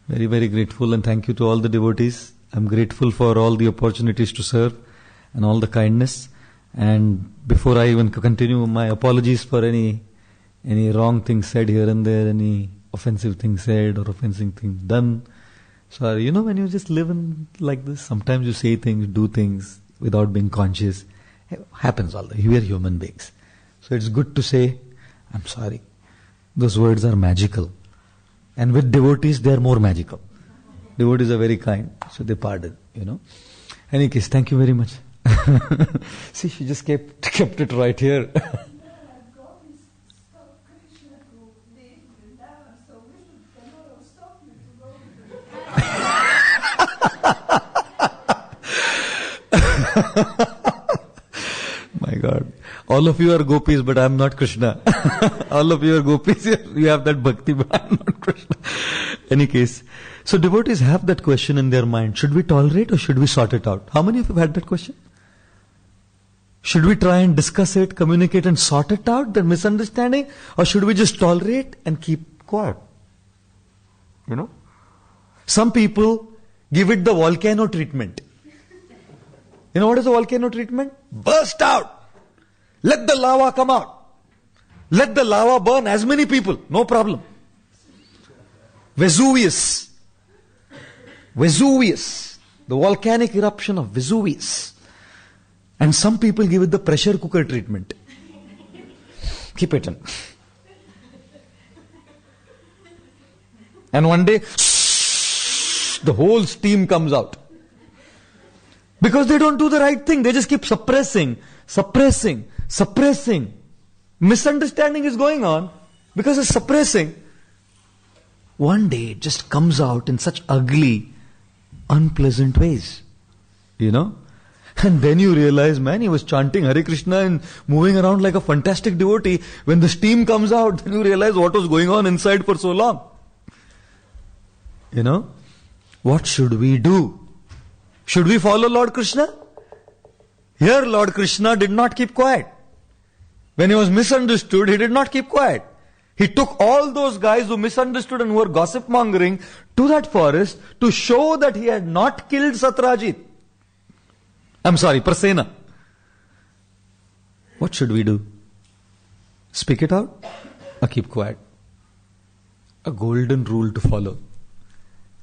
Very, very grateful, and thank you to all the devotees. I'm grateful for all the opportunities to serve and all the kindness. And before I even continue, my apologies for any any wrong thing said here and there, any offensive thing said or offensive thing done. Sorry, when you just live like this, sometimes you say things, do things without being conscious. It happens all the time. We are human beings. So it's good to say, I'm sorry. Those words are magical. And with devotees, they are more magical. Devotees are very kind, so they pardon, Any case, thank you very much. See, she just kept it right here. My God. All of you are gopis, but I am not Krishna. All of you are gopis, you have that bhakti, but I am not Krishna. Any case. So devotees have that question in their mind. Should we tolerate or should we sort it out? How many of you have had that question? Should we try and discuss it, communicate and sort it out, that misunderstanding? Or should we just tolerate and keep quiet? Some people give it the volcano treatment. You know what is the volcano treatment? Burst out. Let the lava come out. Let the lava burn as many people. No problem. Vesuvius. The volcanic eruption of Vesuvius. And some people give it the pressure cooker treatment. Keep it in. And one day, the whole steam comes out. Because they don't do the right thing. They just keep suppressing. Misunderstanding is going on because it's suppressing. One day it just comes out in such ugly, unpleasant ways. And then you realize, man, he was chanting Hare Krishna and moving around like a fantastic devotee. When the steam comes out, then you realize what was going on inside for so long. What should we do? Should we follow Lord Krishna? Here Lord Krishna did not keep quiet. When he was misunderstood, he did not keep quiet. He took all those guys who misunderstood and who were gossip mongering to that forest to show that he had not killed Satrajit. Prasena. What should we do? Speak it out or keep quiet? A golden rule to follow.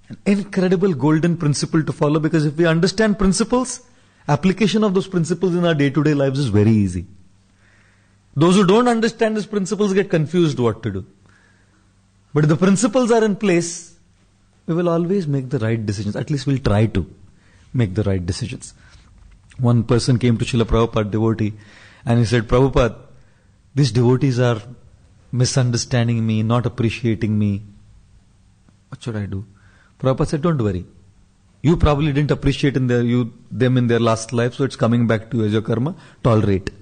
An incredible golden principle to follow, because if we understand principles, application of those principles in our day-to-day lives is very easy. Those who don't understand these principles get confused what to do. But if the principles are in place, we will always make the right decisions. At least we'll try to make the right decisions. One person came to Srila Prabhupada, devotee, and he said, Prabhupada, these devotees are misunderstanding me, not appreciating me. What should I do? Prabhupada said, don't worry. You probably didn't appreciate them in their last life, so it's coming back to you as your karma. Tolerate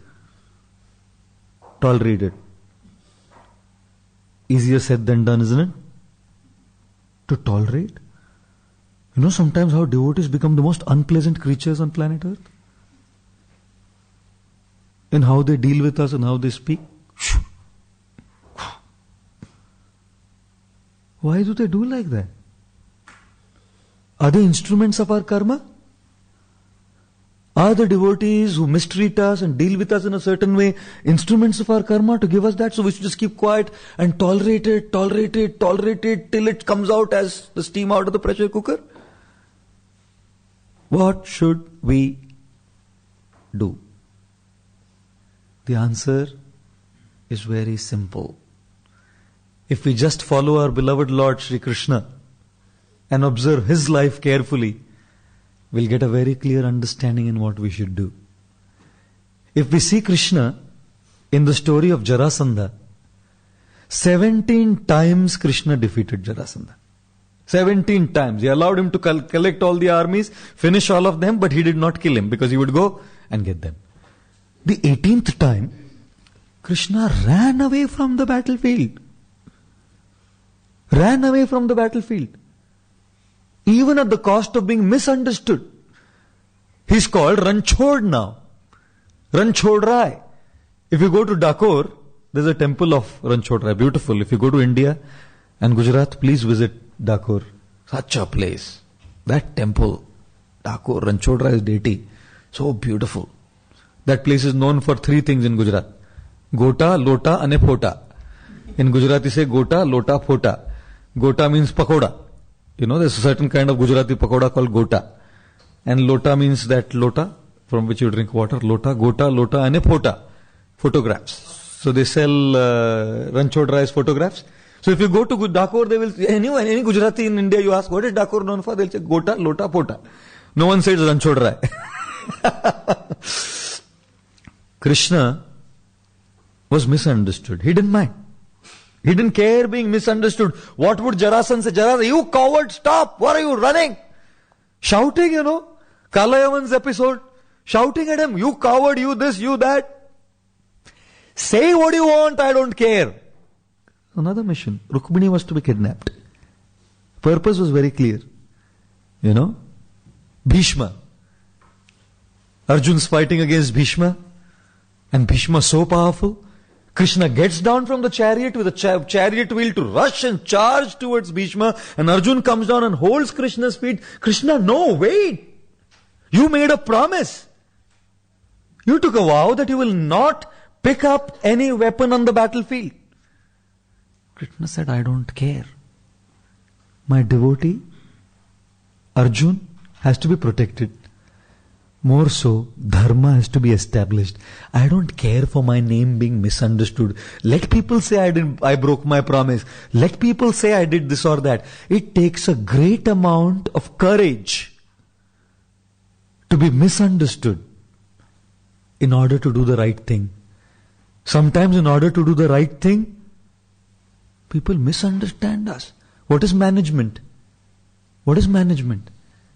it. Easier said than done, isn't it? To tolerate. Sometimes how devotees become the most unpleasant creatures on planet Earth. In how they deal with us and how they speak. Why do they do like that? Are they instruments of our karma? Are the devotees who mistreat us and deal with us in a certain way instruments of our karma to give us that? So we should just keep quiet and tolerate it till it comes out as the steam out of the pressure cooker? What should we do? The answer is very simple. If we just follow our beloved Lord Shri Krishna and observe his life carefully, we'll get a very clear understanding in what we should do. If we see Krishna in the story of Jarasandha, 17 times Krishna defeated Jarasandha. 17 times. He allowed him to collect all the armies, finish all of them, but he did not kill him because he would go and get them. The 18th time, Krishna ran away from the battlefield. Even at the cost of being misunderstood. He's called Ranchhod now. Ranchhod Rai. If you go to Dakor, there's a temple of Ranchhod Rai. Beautiful. If you go to India and Gujarat, please visit Dakor. Such a place. That temple, Dakor, Ranchhod Rai's deity, so beautiful. That place is known for 3 things in Gujarat. Gota, Lota and Phota. In Gujarati say gota, lota, phota. Gota means pakoda. There's a certain kind of Gujarati pakoda called gota. And lota means that lota from which you drink water. Lota, gota, lota and a phota. Photographs. So they sell ranchod rice photographs. So if you go to Dakor, they will, any Gujarati in India, you ask, what is Dakor known for? They'll say gota, lota, phota. No one says ranchod rice. Krishna was misunderstood. He didn't mind. He didn't care being misunderstood. What would Jarasandha say? Jarasandha, you coward, stop! What are you running? Shouting, Kalayavan's episode. Shouting at him, you coward, you this, you that. Say what you want, I don't care. Another mission. Rukmini was to be kidnapped. Purpose was very clear. Bhishma. Arjun's fighting against Bhishma. And Bhishma so powerful. Krishna gets down from the chariot with a chariot wheel to rush and charge towards Bhishma. And Arjun comes down and holds Krishna's feet. Krishna, no, wait. You made a promise. You took a vow that you will not pick up any weapon on the battlefield. Krishna said, I don't care. My devotee, Arjun, has to be protected. More so, dharma has to be established. I don't care for my name being misunderstood. Let people say I broke my promise. Let people say I did this or that. It takes a great amount of courage to be misunderstood in order to do the right thing. Sometimes in order to do the right thing, people misunderstand us. What is management? What is management?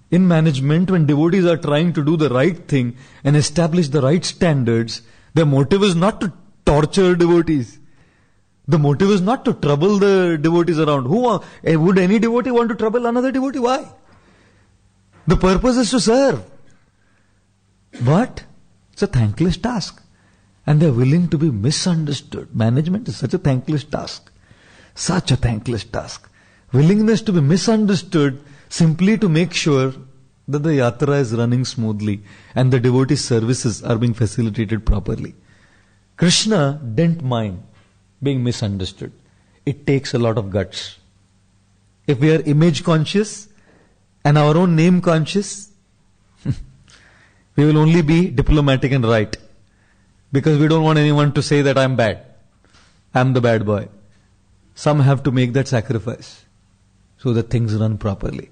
In management, when devotees are trying to do the right thing and establish the right standards, their motive is not to torture devotees. The motive is not to trouble the devotees around. Would any devotee want to trouble another devotee? Why? The purpose is to serve. But it's a thankless task. And they're willing to be misunderstood. Management is such a thankless task. Such a thankless task. Willingness to be misunderstood simply to make sure that the yatra is running smoothly and the devotee services are being facilitated properly. Krishna didn't mind being misunderstood. It takes a lot of guts. If we are image conscious and our own name conscious, we will only be diplomatic and right. Because we don't want anyone to say that I'm bad. I'm the bad boy. Some have to make that sacrifice so that things run properly.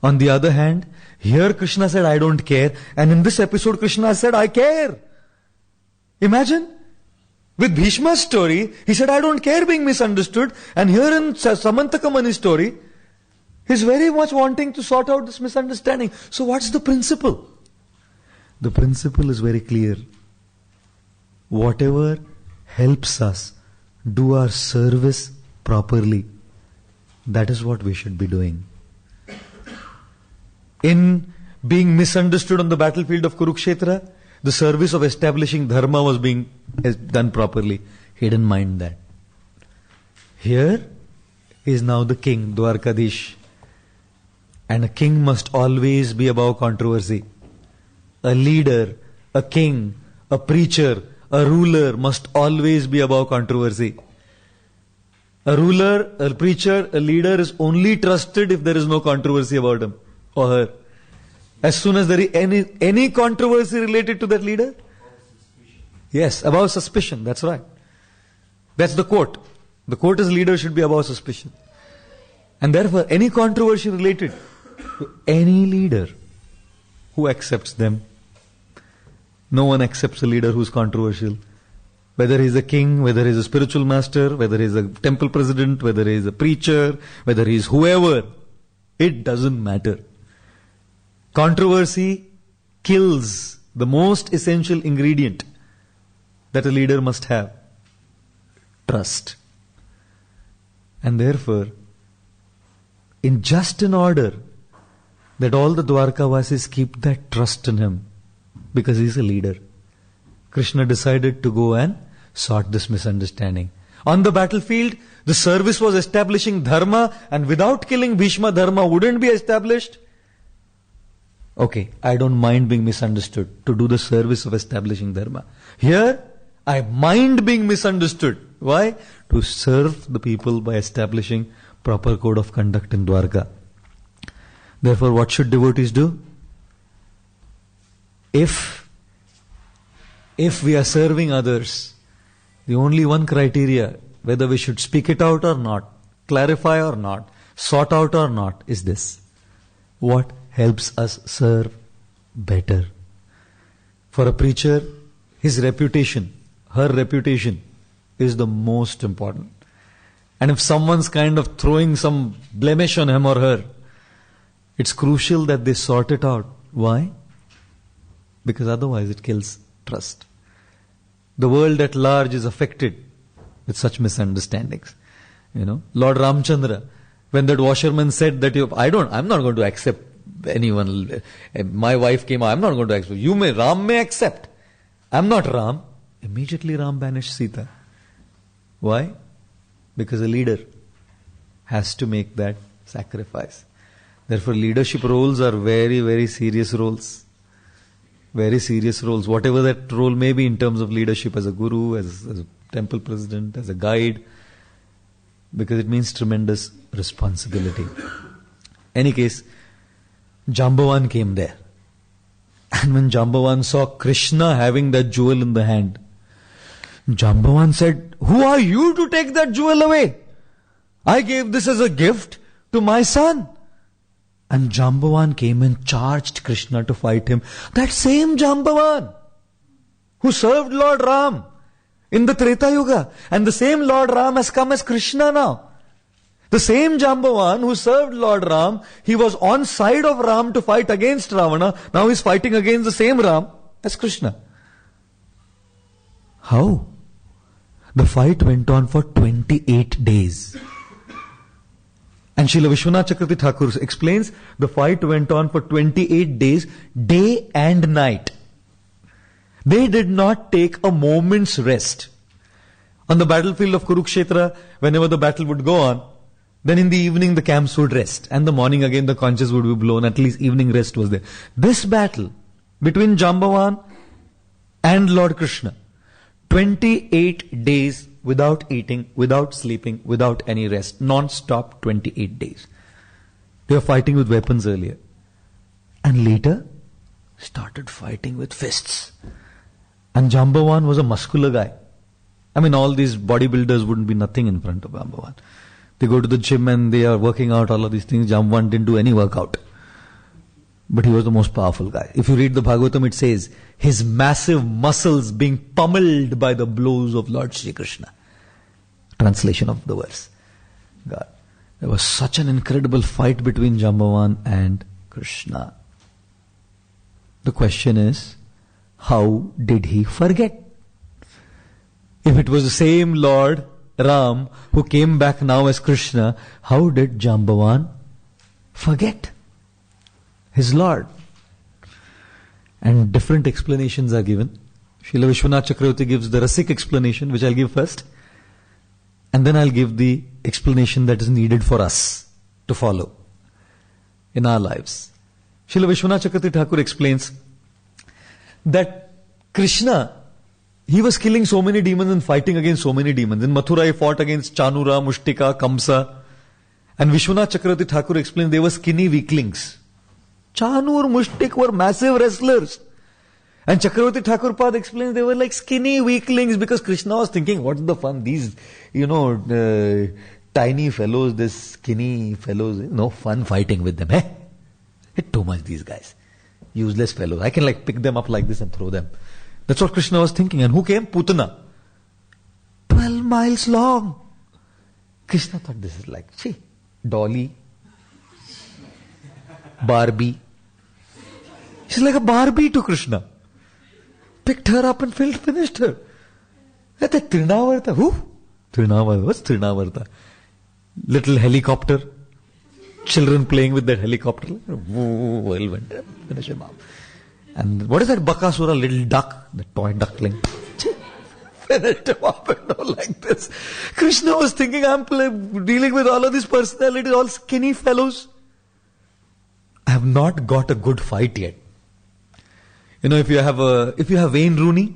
On the other hand, here Krishna said, I don't care. And in this episode, Krishna said, I care. Imagine. With Bhishma's story, he said, I don't care being misunderstood. And here in Shyamantaka Muni's story, he's very much wanting to sort out this misunderstanding. So what's the principle? The principle is very clear. Whatever helps us do our service properly, that is what we should be doing. In being misunderstood on the battlefield of Kurukshetra, the service of establishing dharma was being done properly. He didn't mind that. Here is now the king, Dwarkadish. And a king must always be above controversy. A leader, a king, a preacher, a ruler must always be above controversy. A ruler, a preacher, a leader is only trusted if there is no controversy about him or her. As soon as there is any controversy related to that leader, yes, above suspicion, that's right. That's the quote. The quote is leader should be above suspicion. And therefore, any controversy related to any leader who accepts them, no one accepts a leader who's controversial. Whether he's a king, whether he's a spiritual master, whether he's a temple president, whether he's a preacher, whether he's whoever, it doesn't matter. Controversy kills the most essential ingredient that a leader must have. Trust. And therefore, in order that all the Dwarkavasis keep that trust in him, because he's a leader, Krishna decided to go and sort this misunderstanding. On the battlefield, the service was establishing dharma, and without killing Bhishma, dharma wouldn't be established. Okay, I don't mind being misunderstood to do the service of establishing dharma. Here, I mind being misunderstood Why? To serve the people by establishing proper code of conduct in Dwarka. Therefore, what should devotees do? If we are serving others, the only one criteria, whether we should speak it out or not, clarify or not, sort out or not, is this: what helps us serve better? For a preacher, his reputation, her reputation is the most important. And if someone's kind of throwing some blemish on him or her, it's crucial that they sort it out. Why? Because otherwise it kills trust. The world at large is affected with such misunderstandings. Lord Ramchandra, when that washerman said that I'm not going to accept anyone. My wife came, I'm not going to accept. Ram may accept. I'm not Ram. Immediately Ram banished Sita. Why? Because a leader has to make that sacrifice. Therefore, leadership roles are very, very serious roles. Very serious roles. Whatever that role may be in terms of leadership, as a guru, as a temple president, as a guide, because it means tremendous responsibility. Any case, Jambavan came there. And when Jambavan saw Krishna having that jewel in the hand, Jambavan said, "Who are you to take that jewel away? I gave this as a gift to my son." And Jambavan came and charged Krishna to fight him. That same Jambavan who served Lord Ram in the Treta Yuga, and the same Lord Ram has come as Krishna now. The same Jambavan who served Lord Ram, he was on side of Ram to fight against Ravana. Now he's fighting against the same Ram as Krishna. How? The fight went on for 28 days. And Srila Vishwanath Chakravarti Thakur explains, the fight went on for 28 days, day and night. They did not take a moment's rest. On the battlefield of Kurukshetra, whenever the battle would go on, then in the evening the camps would rest, and the morning again the conches would be blown. At least evening rest was there. This battle between Jambavan and Lord Krishna, 28 days without eating, without sleeping, without any rest, non-stop 28 days. They were fighting with weapons earlier, and later started fighting with fists. And Jambavan was a muscular guy. I mean, all these bodybuilders wouldn't be nothing in front of Jambavan. They go to the gym and they are working out all of these things. Jambavan didn't do any workout. But he was the most powerful guy. If you read the Bhagavatam, it says, his massive muscles being pummeled by the blows of Lord Shri Krishna. Translation of the verse. God. There was such an incredible fight between Jambavan and Krishna. The question is, how did he forget? If it was the same Lord Ram who came back now as Krishna, how did Jambavan forget his Lord? And different explanations are given. Srila Vishwanath Chakravarti gives the Rasik explanation, which I'll give first. And then I'll give the explanation that is needed for us to follow in our lives. Srila Vishwanath Chakravarti Thakur explains that Krishna, he was killing so many demons and fighting against so many demons. In Mathura, he fought against Chanura, Mushtika, Kamsa. And Vishwanath Chakravarti Thakur explained they were skinny weaklings. Chanur, Mushtik were massive wrestlers. And Chakravarti Thakur Pad explains they were like skinny weaklings because Krishna was thinking, what's the fun? These, tiny fellows, this skinny fellows, no fun fighting with them. It's too much, these guys. Useless fellows. I can pick them up like this and throw them. That's what Krishna was thinking. And who came? Putana. 12 miles long. Krishna thought this is Dolly, Barbie. She's like a Barbie to Krishna. Picked her up and finished her. That's Trinavarta. Who? Trinavarta. What's Trinavarta? Little helicopter. Children playing with that helicopter. Well, went finish him up. And what is that Bakasura, little duck? The toy duckling. Finished him up like this. Krishna was thinking, I'm dealing with all of these personalities, all skinny fellows. I have not got a good fight yet. If you have Wayne Rooney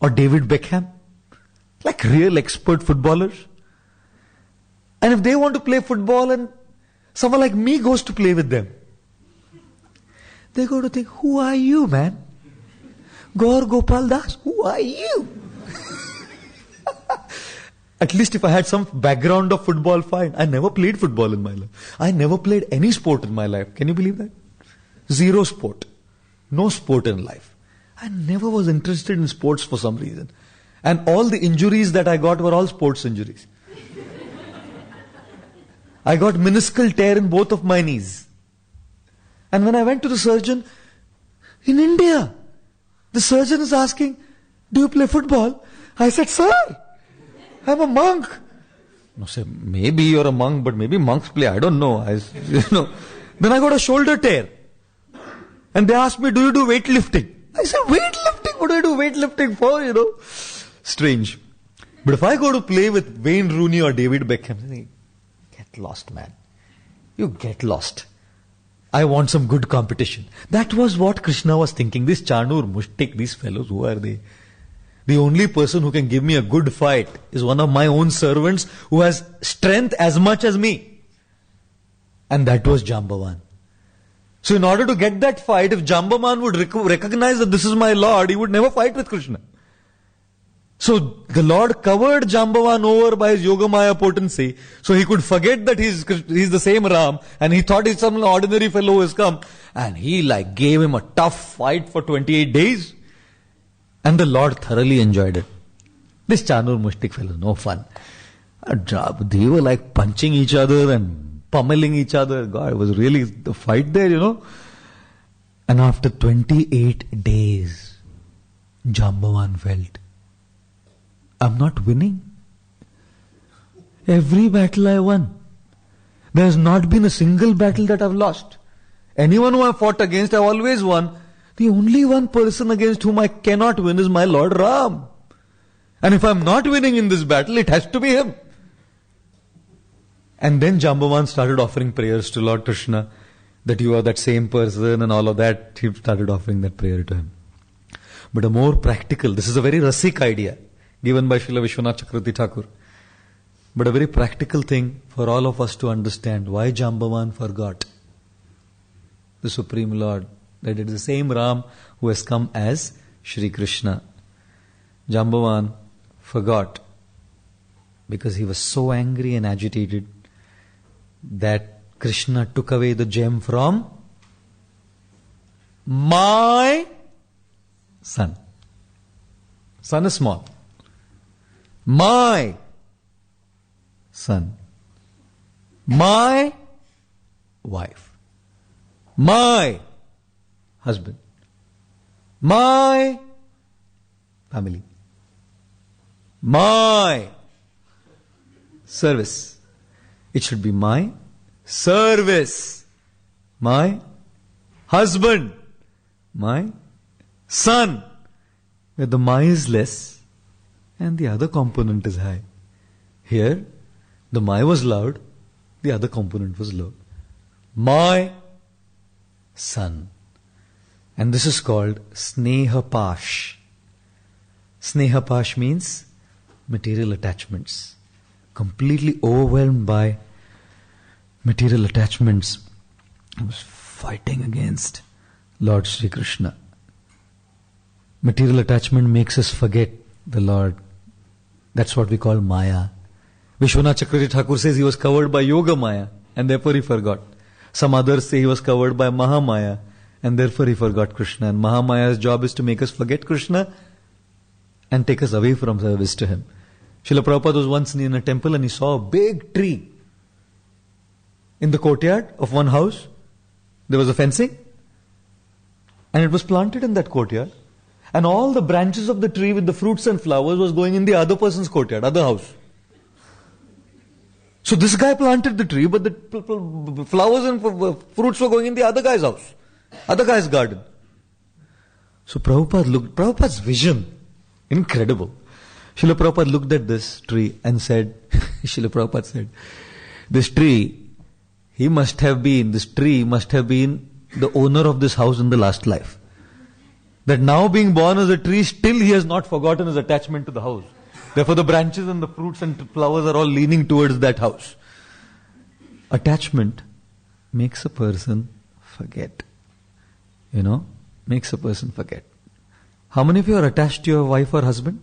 or David Beckham, Like real expert footballers. And if they want to play football and someone like me goes to play with them, they're going to think, who are you, man? Gaur Gopal Das, who are you? At least if I had some background of football, fine. I never played football in my life. I never played any sport in my life. Can you believe that? Zero sport. No sport in life. I never was interested in sports for some reason. And all the injuries that I got were all sports injuries. I got meniscal tear in both of my knees. And when I went to the surgeon, in India, the surgeon is asking, do you play football? I said, sir, I'm a monk. No, say, maybe you're a monk, but maybe monks play. I don't know. Then I got a shoulder tear. And they asked me, do you do weightlifting? I said, weightlifting? What do I do weightlifting for, Strange. But if I go to play with Wayne Rooney or David Beckham, I think, get lost, man. You get lost. I want some good competition. That was what Krishna was thinking. This Chanur, Mushtik, these fellows, who are they? The only person who can give me a good fight is one of my own servants who has strength as much as me. And that was Jambavan. So in order to get that fight, if Jambavan would recognize that this is my Lord, he would never fight with Krishna. So the Lord covered Jambavan over by his Yogamaya potency, so he could forget that he's the same Ram, and he thought he's some ordinary fellow who has come, and he gave him a tough fight for 28 days. And the Lord thoroughly enjoyed it. This Chanur Mushtik fellow, no fun. They were punching each other and pummeling each other. God, it was really the fight there, And after 28 days, Jambavan felt, I'm not winning. Every battle I won. There has not been a single battle that I've lost. Anyone who I've fought against, I've always won. The only one person against whom I cannot win is my Lord Ram. And if I'm not winning in this battle, it has to be him. And then Jambavan started offering prayers to Lord Krishna, that you are that same person and all of that. He started offering that prayer to him. But a more practical, this is a very Rasik idea, given by Srila Vishwanath Chakravarti Thakur. But a very practical thing for all of us to understand why Jambavan forgot the Supreme Lord. That it is the same Ram who has come as Shri Krishna. Jambavan forgot because he was so angry and agitated that Krishna took away the gem from my son. Son is small. My son. My wife. My husband. My family. My service. It should be my service. My husband. My son. Where the my is less and the other component is high. Here, the my was loud, the other component was low. My son. And this is called Snehapash. Snehapash means material attachments. Completely overwhelmed by material attachments. I was fighting against Lord Sri Krishna. Material attachment makes us forget the Lord. That's what we call Maya. Vishwanath Chakravarti Thakur says he was covered by Yoga Maya and therefore he forgot. Some others say he was covered by Mahamaya and therefore he forgot Krishna. And Mahamaya's job is to make us forget Krishna and take us away from service to him. Srila Prabhupada was once in a temple and he saw a big tree in the courtyard of one house. There was a fencing and it was planted in that courtyard. And all the branches of the tree with the fruits and flowers was going in the other person's courtyard, other house. So this guy planted the tree, but the flowers and fruits were going in the other guy's house, other guy's garden. So Prabhupada's vision, incredible. Srila Prabhupada looked at this tree and said, Srila Prabhupada said, this tree must have been the owner of this house in the last life. That now being born as a tree, still he has not forgotten his attachment to the house. Therefore the branches and the fruits and flowers are all leaning towards that house. Attachment makes a person forget. Makes a person forget. How many of you are attached to your wife or husband?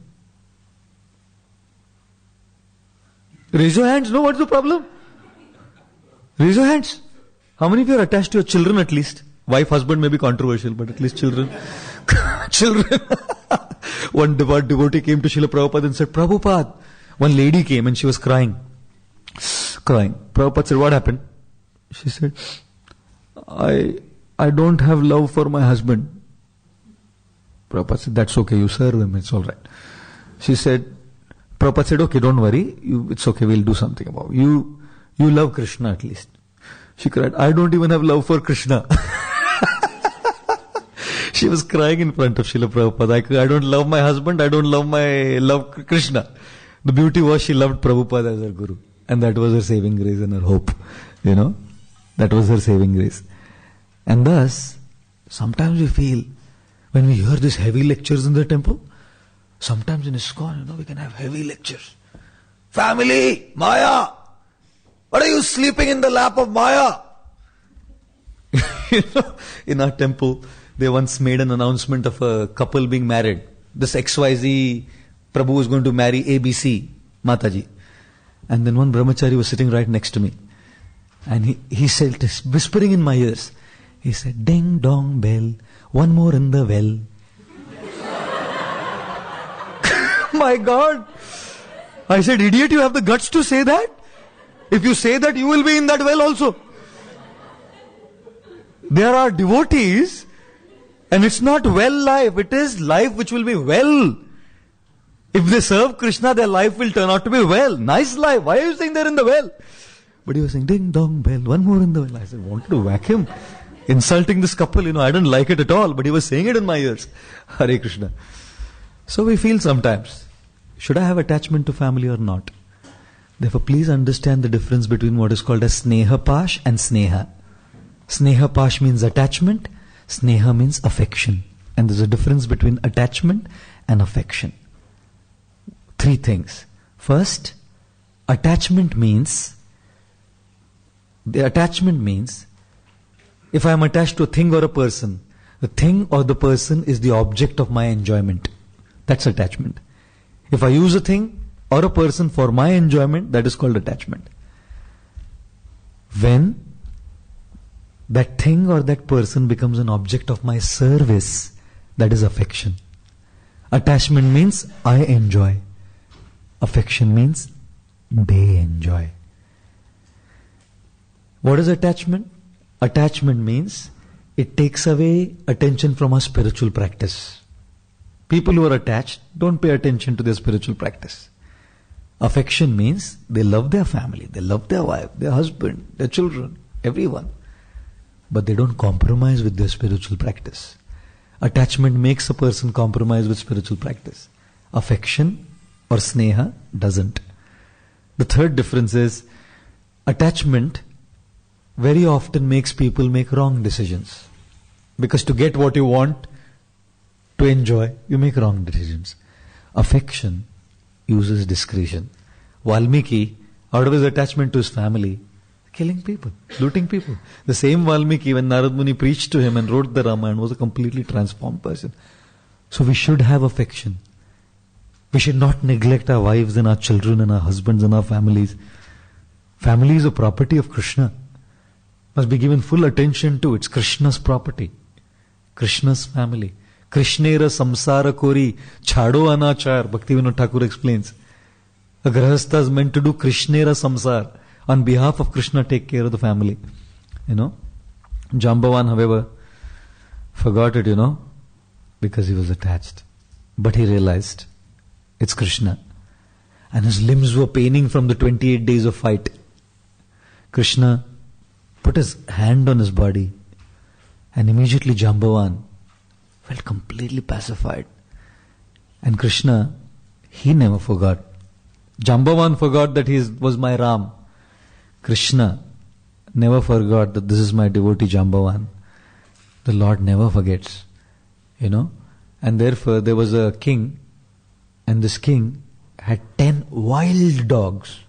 Raise your hands. No, what's the problem? Raise your hands. How many of you are attached to your children at least? Wife, husband may be controversial, but at least children. Children. One devotee came to Srila Prabhupada and said, Prabhupada. One lady came and she was crying. Prabhupada said, what happened? She said, I don't have love for my husband. Prabhupada said, that's okay, you serve him, it's alright. She said, Prabhupada said, okay, don't worry, it's okay, we'll do something about it. You love Krishna at least. She cried, I don't even have love for Krishna. She was crying in front of Srila Prabhupada. I don't love my husband, I don't love Krishna. The beauty was she loved Prabhupada as her guru. And that was her saving grace and her hope. That was her saving grace. And thus, sometimes we feel, when we hear these heavy lectures in the temple, sometimes in ISKCON, we can have heavy lectures. Family, Maya! What are you sleeping in the lap of Maya? In our temple, they once made an announcement of a couple being married. This XYZ Prabhu is going to marry ABC Mataji. And then one brahmachari was sitting right next to me. And he said, whispering in my ears, he said, ding dong bell, one more in the well. My God! I said, idiot, you have the guts to say that? If you say that, you will be in that well also. There are devotees, and it's not well life, it is life which will be well. If they serve Krishna, their life will turn out to be well. Nice life. Why are you saying they're in the well? But he was saying, ding dong bell, one more in the well. I said, wanted to whack him. Insulting this couple, I didn't like it at all, but he was saying it in my ears. Hare Krishna. So we feel sometimes, should I have attachment to family or not? Therefore, please understand the difference between what is called as sneha pash and sneha. Sneha pash means attachment, sneha means affection. And there's a difference between attachment and affection. Three things. First, attachment means, if I am attached to a thing or a person, the thing or the person is the object of my enjoyment. That's attachment. If I use a thing or a person for my enjoyment, that is called attachment. When that thing or that person becomes an object of my service, that is affection. Attachment means I enjoy. Affection means they enjoy. What is attachment? Attachment means it takes away attention from our spiritual practice. People who are attached don't pay attention to their spiritual practice. Affection means they love their family, they love their wife, their husband, their children, everyone. But they don't compromise with their spiritual practice. Attachment makes a person compromise with spiritual practice. Affection or sneha doesn't. The third difference is attachment very often makes people make wrong decisions. Because to get what you want, to enjoy, you make wrong decisions. Affection uses discretion. Valmiki, out of his attachment to his family, killing people, looting people. The same Valmiki, when Narad Muni preached to him and wrote the Ramayana, was a completely transformed person. So we should have affection. We should not neglect our wives and our children and our husbands and our families. Family is a property of Krishna. Must be given full attention to. It's Krishna's property. Krishna's family. Krishnera samsara kori chhado anachar. Bhaktivinoda Thakur explains. A grahastha is meant to do Krishnera samsar. On behalf of Krishna, take care of the family. Jambavan, however, forgot it, because he was attached. But he realized it's Krishna. And his limbs were paining from the 28 days of fight. Krishna put his hand on his body, and immediately Jambavan felt completely pacified. And Krishna, he never forgot. Jambavan forgot that he was my Ram. Krishna never forgot that this is my devotee Jambavan. The Lord never forgets. And therefore there was a king, and this king had 10 wild dogs.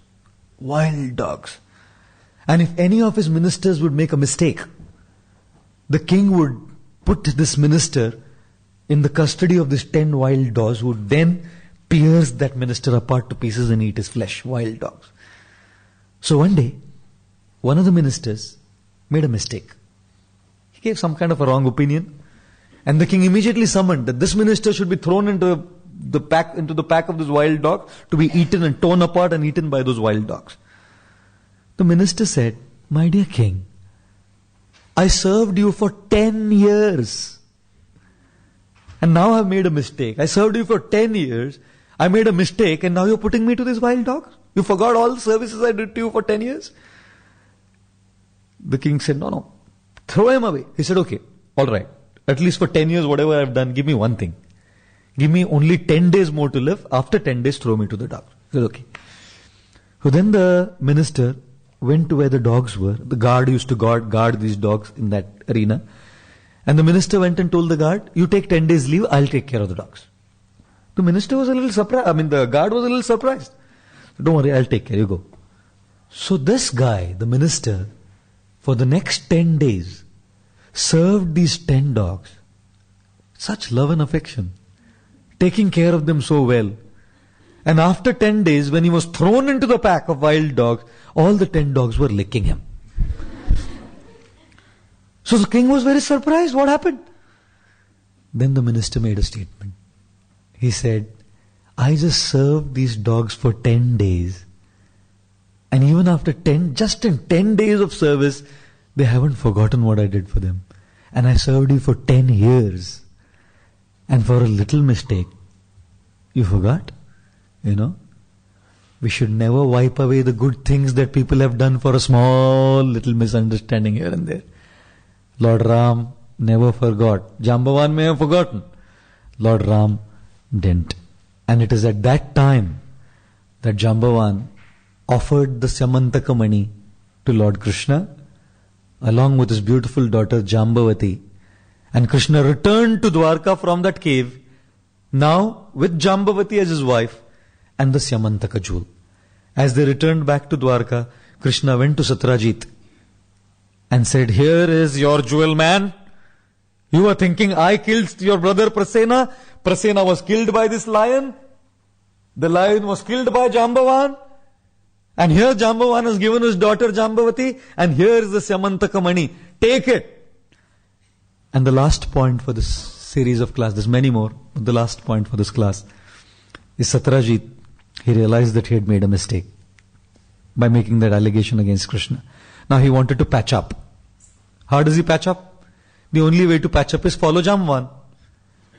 Wild dogs. And if any of his ministers would make a mistake, the king would put this minister in the custody of these 10 wild dogs, who would then pierce that minister apart to pieces and eat his flesh. Wild dogs. So one day, one of the ministers made a mistake. He gave some kind of a wrong opinion, and the king immediately summoned that this minister should be thrown into the pack of this wild dog to be eaten and torn apart and eaten by those wild dogs. The minister said, "My dear king, I served you for 10 years. And now I've made a mistake. I served you for 10 years. I made a mistake, and now you're putting me to these wild dogs? You forgot all the services I did to you for 10 years? The king said, no. Throw him away. He said, okay, alright. At least for 10 years, whatever I've done, give me one thing. Give me only 10 days more to live. After 10 days, throw me to the dogs. He said, okay. So then the minister went to where the dogs were. The guard used to guard these dogs in that arena. And the minister went and told the guard, you take 10 days leave, I'll take care of the dogs. The minister was a little surprised. The guard was a little surprised. Don't worry, I'll take care, you go. So this guy, the minister, for the next 10 days, served these 10 dogs. Such love and affection. Taking care of them so well. And after 10 days, when he was thrown into the pack of wild dogs, all the 10 dogs were licking him. So the king was very surprised. What happened? Then the minister made a statement. He said, I just served these dogs for 10 days. And even after just in 10 days of service, they haven't forgotten what I did for them. And I served you for 10 years. And for a little mistake, you forgot? We should never wipe away the good things that people have done for a small little misunderstanding here and there. Lord Ram never forgot. Jambavan may have forgotten. Lord Ram didn't. And it is at that time that Jambavan offered the Shyamantaka money to Lord Krishna along with his beautiful daughter Jambavati. And Krishna returned to Dwarka from that cave, now with Jambavati as his wife and the Shyamantaka jewel. As they returned back to Dwarka, Krishna went to Satyajit and said, here is your jewel, man. You were thinking I killed your brother Prasena. Prasena was killed by this lion. The lion was killed by Jambavan. And here Jambavan has given his daughter Jambavati. And here is the Shyamantaka money. Take it. And the last point for this series of class, there's many more, but the last point for this class is Satyajit. He realized that he had made a mistake by making that allegation against Krishna. Now he wanted to patch up. How does he patch up? The only way to patch up is follow Jambavan.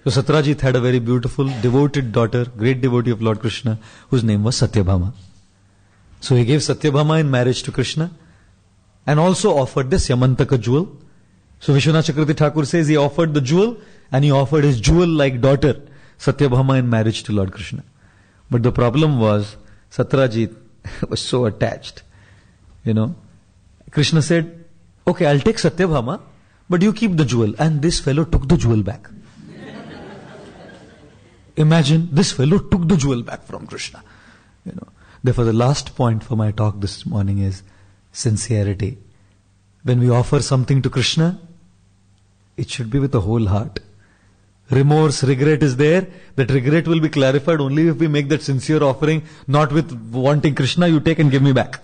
So Satyajit had a very beautiful, devoted daughter, great devotee of Lord Krishna, whose name was Satyabhama. So he gave Satyabhama in marriage to Krishna and also offered the Shyamantaka jewel. So Vishwanath Chakravarti Thakur says he offered the jewel and he offered his jewel-like daughter, Satyabhama, in marriage to Lord Krishna. But the problem was, Satyajit was so attached. Krishna said, okay, I'll take Satyabhama, but you keep the jewel. And this fellow took the jewel back. Imagine, this fellow took the jewel back from Krishna. Therefore, the last point for my talk this morning is sincerity. When we offer something to Krishna, it should be with a whole heart. Remorse, regret is there. That regret will be clarified only if we make that sincere offering, not with wanting Krishna, you take and give me back.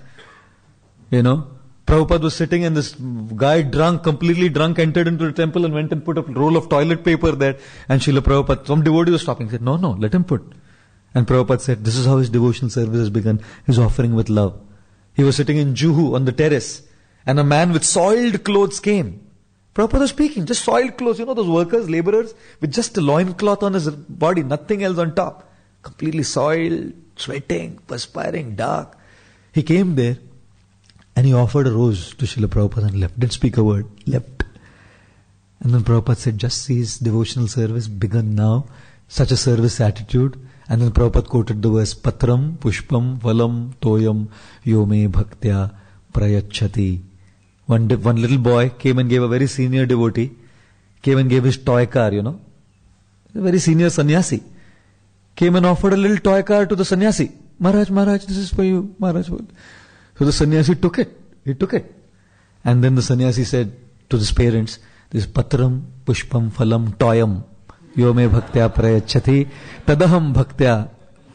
Prabhupada was sitting and this guy completely drunk, entered into the temple and went and put a roll of toilet paper there. And Srila Prabhupada, some devotee was stopping, said, no, let him put. And Prabhupada said, this is how his devotional service has begun, his offering with love. He was sitting in Juhu on the terrace and a man with soiled clothes came. Prabhupada was speaking, just soiled clothes, those workers, laborers, with just a loincloth on his body, nothing else on top. Completely soiled, sweating, perspiring, dark. He came there and he offered a rose to Srila Prabhupada and left. Didn't speak a word, left. And then Prabhupada said, just see his devotional service begun now, such a service attitude. And then Prabhupada quoted the verse, Patram, Pushpam, Valam, Toyam, Yome, Bhaktya, Prayachati. One little boy came and gave a very senior devotee, came and gave his toy car, a very senior sannyasi. came and offered a little toy car to the sannyasi. Maharaj, this is for you, Maharaj. So the sannyasi took it. He took it. And then the sannyasi said to his parents, this patram, pushpam, phalam, toyam, yo me bhaktya prayachati, tadaham bhaktya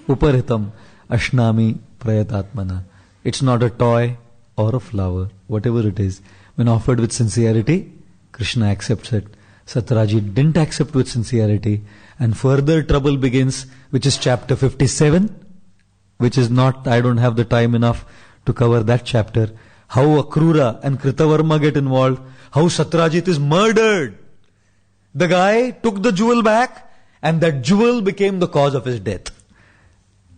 uparitam, ashnami prayatatmana. It's not a toy or a flower, whatever it is. When offered with sincerity, Krishna accepts it. Satyajit didn't accept with sincerity, and further trouble begins, which is chapter 57, which is not, I don't have the time enough to cover that chapter. How Akrura and Kritavarma get involved, how Satyajit is murdered. The guy took the jewel back, and that jewel became the cause of his death.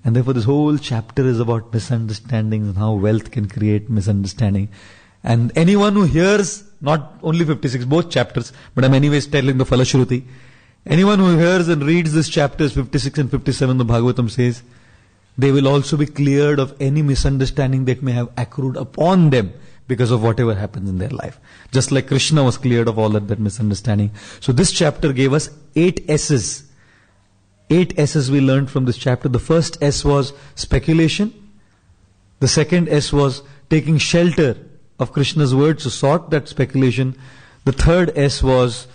And therefore this whole chapter is about misunderstandings and how wealth can create misunderstanding. And anyone who hears, not only 56, both chapters, but I'm anyways telling the Falashruti, anyone who hears and reads this chapters 56 and 57, the Bhagavatam says, they will also be cleared of any misunderstanding that may have accrued upon them because of whatever happens in their life. Just like Krishna was cleared of all that misunderstanding. So this chapter gave us 8 S's. 8 S's we learned from this chapter. The first S was speculation. The second S was taking shelter of Krishna's words to sort that speculation. The third S was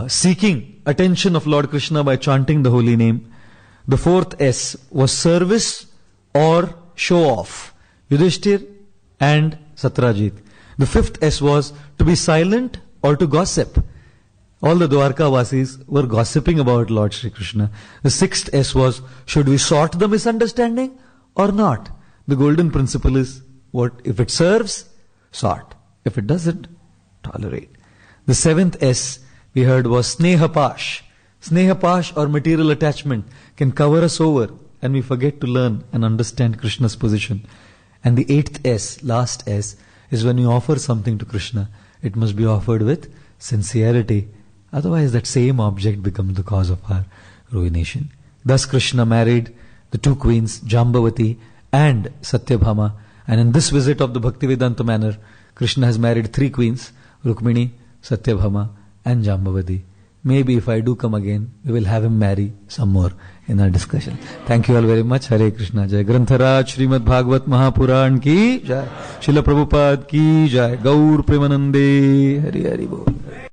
seeking attention of Lord Krishna by chanting the holy name. The fourth S was service or show off. Yudhishthir and Satyajit. The fifth S was to be silent or to gossip. All the Dwarka Vasis were gossiping about Lord Shri Krishna. The sixth S was, should we sort the misunderstanding or not? The golden principle is, what if it serves, sort. If it doesn't, tolerate. The seventh S we heard was Snehapash. Snehapash or material attachment can cover us over and we forget to learn and understand Krishna's position. And the eighth S, last S, is when you offer something to Krishna, it must be offered with sincerity. Otherwise that same object becomes the cause of our ruination. Thus Krishna married the 2 queens, Jambavati and Satyabhama. And in this visit of the Bhaktivedanta manor, Krishna has married 3 queens, Rukmini, Satyabhama and Jambavati. Maybe if I do come again, we will have him marry some more in our discussion. Thank you all very much. Hare Krishna. Jai Grantharaj Srimad Bhagavat Mahapuran ki Jai. Srila Prabhupada ki Jai. Gaur Premanande. Hari Hari Bol.